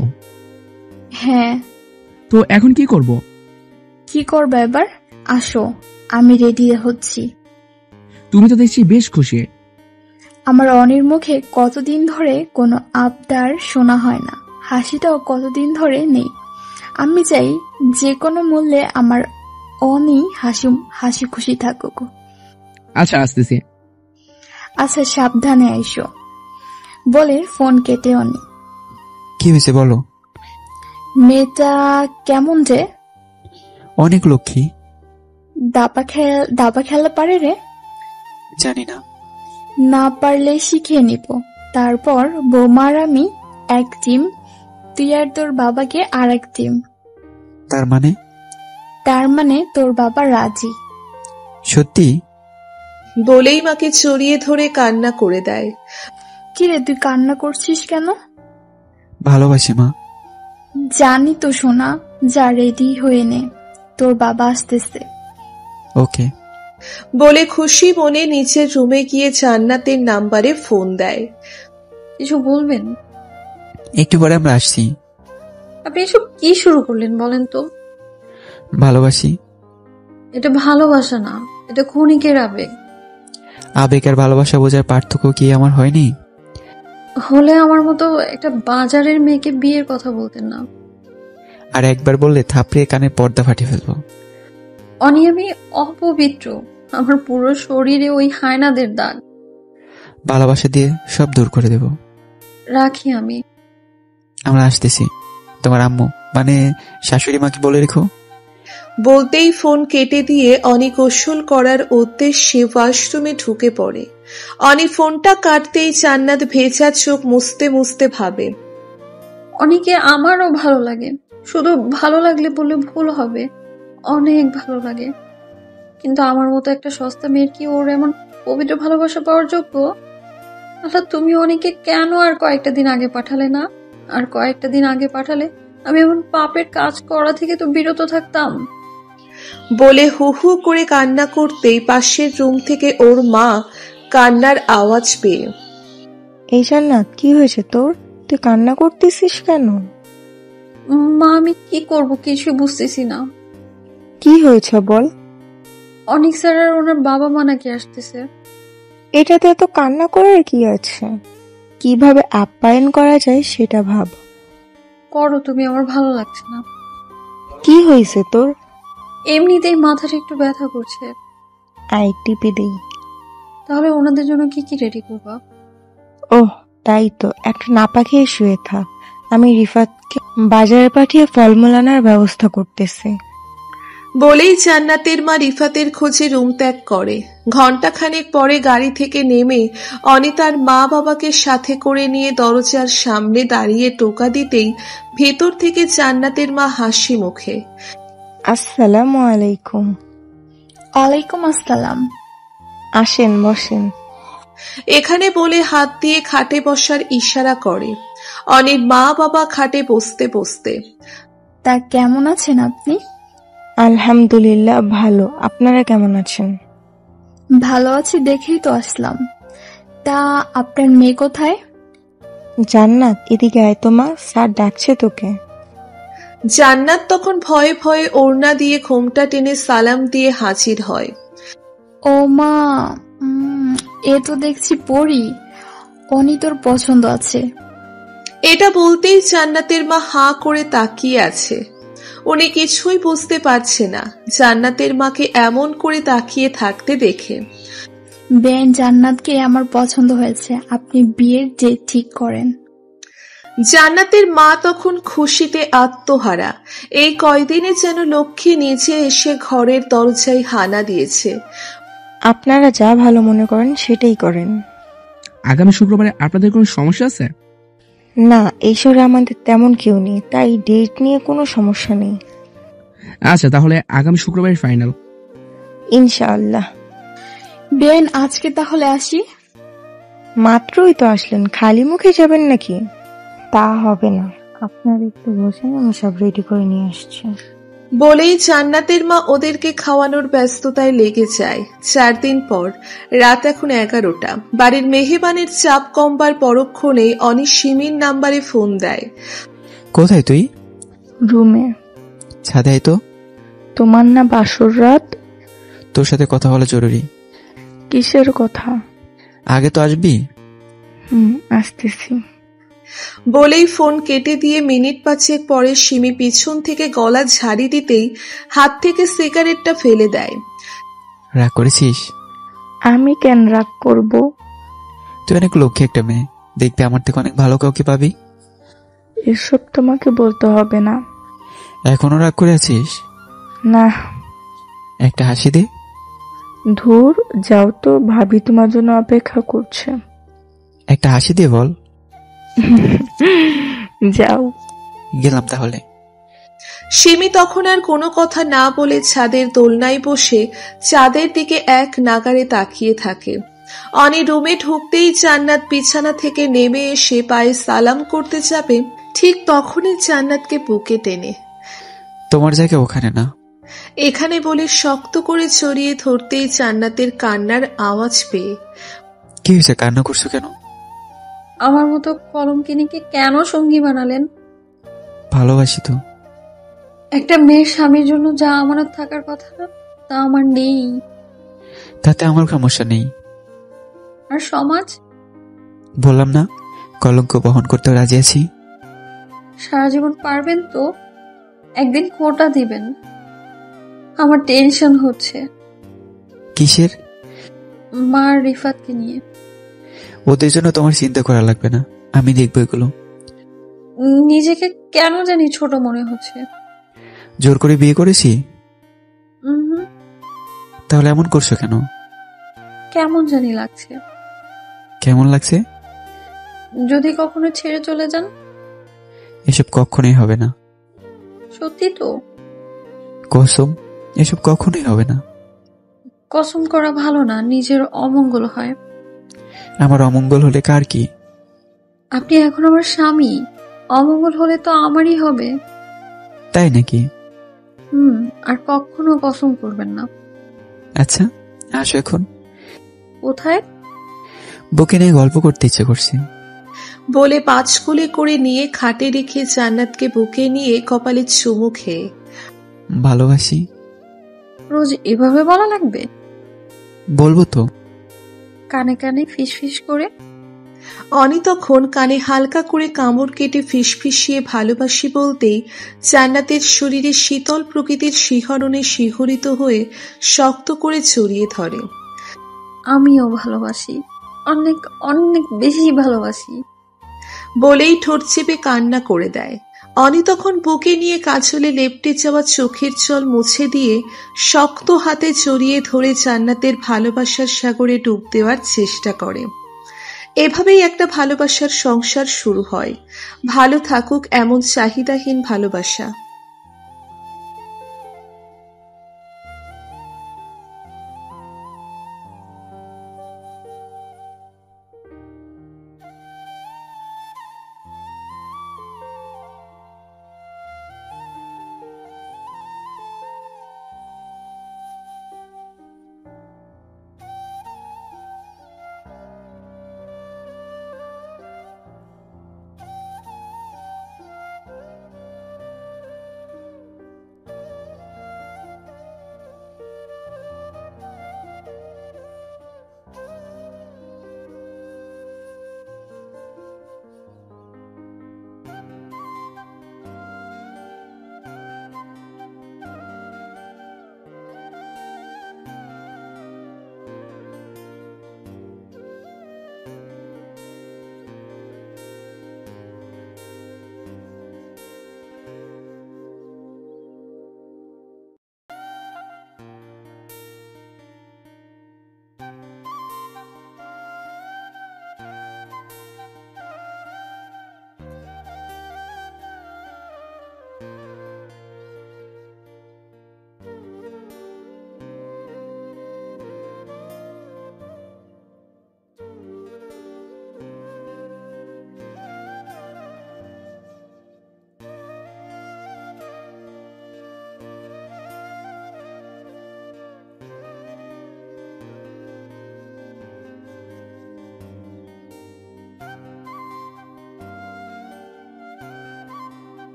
হ্যাঁ। তো এখন কি করব? কি করবে এবার? আসো, আমি রেডি হচ্ছি। তুমি তো দেখছি বেশ খুশি। আমার অনির মুখে কতদিন ধরে কোনো আবদার শোনা হয় না, হাসিটাও কতদিন ধরে নেই। আমি চাই যে কোনো মূল্যে আমার অনি হাসি খুশি থাকুক। আচ্ছা, আসতেছি। আচ্ছা, সাবধানে আইসো বলে ফোন কেটে অনি। কি হয়েছে বলো? মেয়েটা কেমন যে? অনেক লক্ষ্মী। দাবা খেলা পারে রে? জানি না। না পারলে শিখে নিব। তারপর বৌমার আমি এক টিম, তুই আর তোর বাবাকে আর এক টিম। তার মানে? তার মানে তোর বাবা রাজি। সত্যি? বলেই মাকে জড়িয়ে ধরে কান্না করে দেয়। কিরে, তুই কান্না করছিস কেন? ভালোবাসি মা। জানি তো সোনা, যা রেডি হয়ে নে, তোর বাবা আসতেছে। ওকে। বলে খুশি মনে নিচের রুমে গিয়ে জান্নাতের নাম্বারে ফোন দেয়। কিছু বলবেন? একটু পরে আমরা আসছি। আপনি এসব কি শুরু করলেন বলেন তো? ভালোবাসি। এটা ভালোবাসা না, এটা ক্ষণিকের আবেগ। আবেগ আর ভালোবাসা বোঝার পার্থক্য কি আমার হয়নি? হলে আমার মতো একটা বাজারের মেয়েকে বিয়ের কথা বলতেন না। আর একবার বললে থাপড়িয়ে কানের পর্দা ফাটিয়ে ফেলবো। অনি, আমি অপবিত্র, আমার পুরো শরীরে ওই হায়নাদের দাগ। ভালোবাসা দিয়ে সব দূর করে দেব। রাখি আমি। আমরা আসতেছি। তোমার আম্মু মানে শাশুড়ি মাকে বলে রেখো। বলতেই ফোন কেটে দিয়ে অনি গোসল করার উদ্দেশ্যে ওয়াশরুমে ঢুকে পড়ে। অনি ফোনটা কাটতেই জান্নাত ভেজা চোখ মুছতে মুছতে ভাবে, অনিকে আমারও ভালো লাগে। শুধু ভালো লাগলে বললে ভুল হবে, অনেক ভালো লাগে। কিন্তু আমার মতো একটা সস্তা মেয়ের কি ওর এমন পবিত্র ভালোবাসা পাওয়ার যোগ্য? আচ্ছা, তুমি অনিকে কেন আর কয়েকটা দিন আগে পাঠালে না? আর কয়েকটা দিন আগে পাঠালে আমি এমন পাপের কাজ করা থেকে তো বিরত থাকতাম। বলে হু হু করে কান্না করতেই পাশের রুম থেকে ওর মা কান্নার আওয়াজ পেয়ে, এই জান্নাত, কি হয়েছে তোর? তুই কান্না করতেছিস কেন? মা, আমি কি করব কিছু বুঝতেছি না। কি হয়েছে বল। অনিক স্যার আর ওনার বাবা মা নাকি আসতেছে। এটাতে এত কান্না করার কি আছে? কিভাবে আপ্যায়ন করা যায় সেটা ভাব। করো তুমি, আমার ভালো লাগছে না। কি হয়েছে তোর? এমনিতেই মাথাটা একটু ব্যথা করছে। আই টিপে দেই। তাহলে ওনাদের জন্য কি কি রেডি করবা? ওহ, তাই তো, একটা নাপা খেয়ে শুয়ে থাক। আমি রিফাতকে বাজারে পাঠিয়ে ফলমূল আনার ব্যবস্থা করতেছি। বলেই জান্নাতের মা রিফাতের খোঁজে রুম ত্যাগ করে। ঘণ্টাখানেক পরে গাড়ি থেকে নেমে অনি তার মা বাবাকে সাথে করে নিয়ে দরজার সামনে দাঁড়িয়ে টোকা দিতেই ভেতর থেকে জান্নাতের মা হাসি মুখে, আসসালামু আলাইকুম। ওয়ালাইকুম আসসালাম। আসেন, বসেন। এখানে বলে হাত দিয়ে খাটে বসার ইশারা করে। অনির মা বাবা খাটে বসতে বসতে, তা কেমন আছেন আপনি? আলহামদুলিল্লাহ ভালো। আপনারা কেমন আছেন? ভালো আছি দেখেই তো আসলাম। তা আপনার মেয়ে কোথায়? জান্নাত, এদিকে আয় তো মা, স্যার ডাকছে তোকে। জান্নাত তখন ভয়ে ভয়ে ওড়না দিয়ে ঘোমটা টেনে সালাম দিয়ে হাজির হয়। ও মা, এ তো দেখছি পরি। অনি তোর পছন্দ আছে। এটা বলতেই জান্নাতের মা হাঁ করে তাকিয়ে আছে। উনি কিছুই বুঝতে পারছে না জান্নাতের মাকে এমন করে তাকিয়ে থাকতে দেখে। বেন, জান্নাতকে আমার পছন্দ হয়েছে, আপনি বিয়ের ডেট ঠিক করেন। জান্নাতের মা তখন খুশিতে আত্মহারা। এই কয়দিনে যেন লক্ষ্মী নিজে এসে ঘরের দরজায় হানা দিয়েছে। আপনারা যা ভালো মনে করেন সেটাই করেন। আগামী শুক্রবারে আপনাদের কোনো সমস্যা আছে? না, এই শহরে আমাদের তেমন কেউ নেই, তাই ডেট নিয়ে কোনো সমস্যা নেই। আচ্ছা, তাহলে আগামী শুক্রবারে ফাইনাল। ইনশাআল্লাহ। বেন, আজকে তাহলে আসি। মাত্রই তো আসলেন, খালি মুখে যাবেন নাকি? তা হবে না, আপনার একটু বসেন, আমি সব রেডি করে নিয়ে আসছি। বলেই জান্নাতের মা ওদেরকে খাওয়ানোর ব্যস্ততায় লেগে যায়। 4 দিন পর, রাত এখন 11টা। বাড়ির মেহেবানের চাপ কমবার পরক্ষণে অনি সিমির নাম্বারে ফোন দেয়। কোথায় তুই? রুমে। ছাদে আয় তো। তোমার না বাসর রাত, তোর সাথে কথা বলা জরুরি। কিসের কথা? আগে তো আসবি। আসতেছি। বলেই ফোন কেটে দিয়ে মিনিট 5 পরে সিমি পিছন থেকে গলা ঝাড়ি দিতেই হাত থেকে সিগারেটটা ফেলে দেয়। রাগ করেছিস? আমি কেন রাগ করব? তুই অনেক লক্ষ্মী একটা মেয়ে, দেখবি আমার থেকে অনেক ভালো কাউকে পাবি। এসব তোমাকে বলতে হবে না। এখনো রাগ করে আছিস? না। একটা হাসি দে। ধুর, যাও তো, ভাবি তোমার জন্য অপেক্ষা করছে। একটা হাসি দে বল। যাও। গেলাম তাহলে। সিমি তখন আর কোনো কথা না বলে ছাদের দোলনায় বসে চাঁদের দিকে এক নাগাড়ে তাকিয়ে থাকে। অনি রুমে ঢুকতেই জান্নাত বিছানা থেকে নেমে এসে পায়ে সালাম করতে যাবে, ঠিক তখনই জান্নাতকে বুকে টেনে তোমার জায়গা ওখানে না, এখানে বলে শক্ত করে জড়িয়ে ধরতেই জান্নাতের কান্নার আওয়াজ পেয়ে। কি হয়েছে, কান্না করছো কেন? আমার মতো কলঙ্কিনীকে কেন সঙ্গী বানালেন? ভালোবাসি তো। একটা মেয়ের স্বামীর জন্য যা আমানত থাকার কথা তা আমার নেই। তাতে আমার সমস্যা নেই। আর সমাজ? বললাম না, কলঙ্ক বহন করতে রাজি আছি। সারা জীবন পারবেন তো? একদিন কোটা দিবেন। আমার টেনশন হচ্ছে। কিসের? মা আর রিফাতকে নিয়ে। ওদের জন্য তোমার চিন্তা করা লাগবে না, আমি দেখবো এগুলো। নিজেকে কেন জানি ছোট মনে হচ্ছে। জোর করে বিয়ে করেছি? হুম। তাহলে এমন করছো কেন? কেমন জানি লাগছে। কেমন লাগছে? যদি কখনো ছেড়ে চলে যান? এসব কখনোই হবে না। সত্যি তো? কসম, এসব কখনোই হবে না। কসম করা ভালো না, নিজের অমঙ্গল হয়। আমার অমঙ্গল হলে কার কি? আপনি এখন আমার স্বামী, অমঙ্গল হলে তো আমারই হবে। তাই নাকি? আর কখনো কসম করবেন না। আচ্ছা, আসো এখন। কোথায়? বুকে নিয়ে গল্প করতে ইচ্ছে করছে। বলে 5 কোলে করে নিয়ে খাটে রেখে জান্নাতকে বুকে নিয়ে কপালে চুমু খেয়ে। ভালোবাসি। রোজ এভাবে বলা লাগবে? বলবো তো। কানে কানে ফিস ফিস করে। অনি তখন কানে হালকা করে কামড় কেটে ফিসফিসিয়ে ভালোবাসি বলতেই জান্নাতের শরীরে শীতল প্রকৃতির শিহরণে শিহরিত হয়ে শক্ত করে জড়িয়ে ধরে। আমিও ভালোবাসি, অনেক অনেক বেশি ভালোবাসি বলেই ঠোঁট চেপে কান্না করে দেয়। অনি তখন বুকে নিয়ে কাজলে লেপটে যাওয়া চোখের জল মুছে দিয়ে শক্ত হাতে জড়িয়ে ধরে জান্নাতের ভালোবাসার সাগরে ডুব দেওয়ার চেষ্টা করে। এভাবেই একটা ভালোবাসার সংসার শুরু হয়। ভালো থাকুক এমন চাহিদাহীন ভালোবাসা।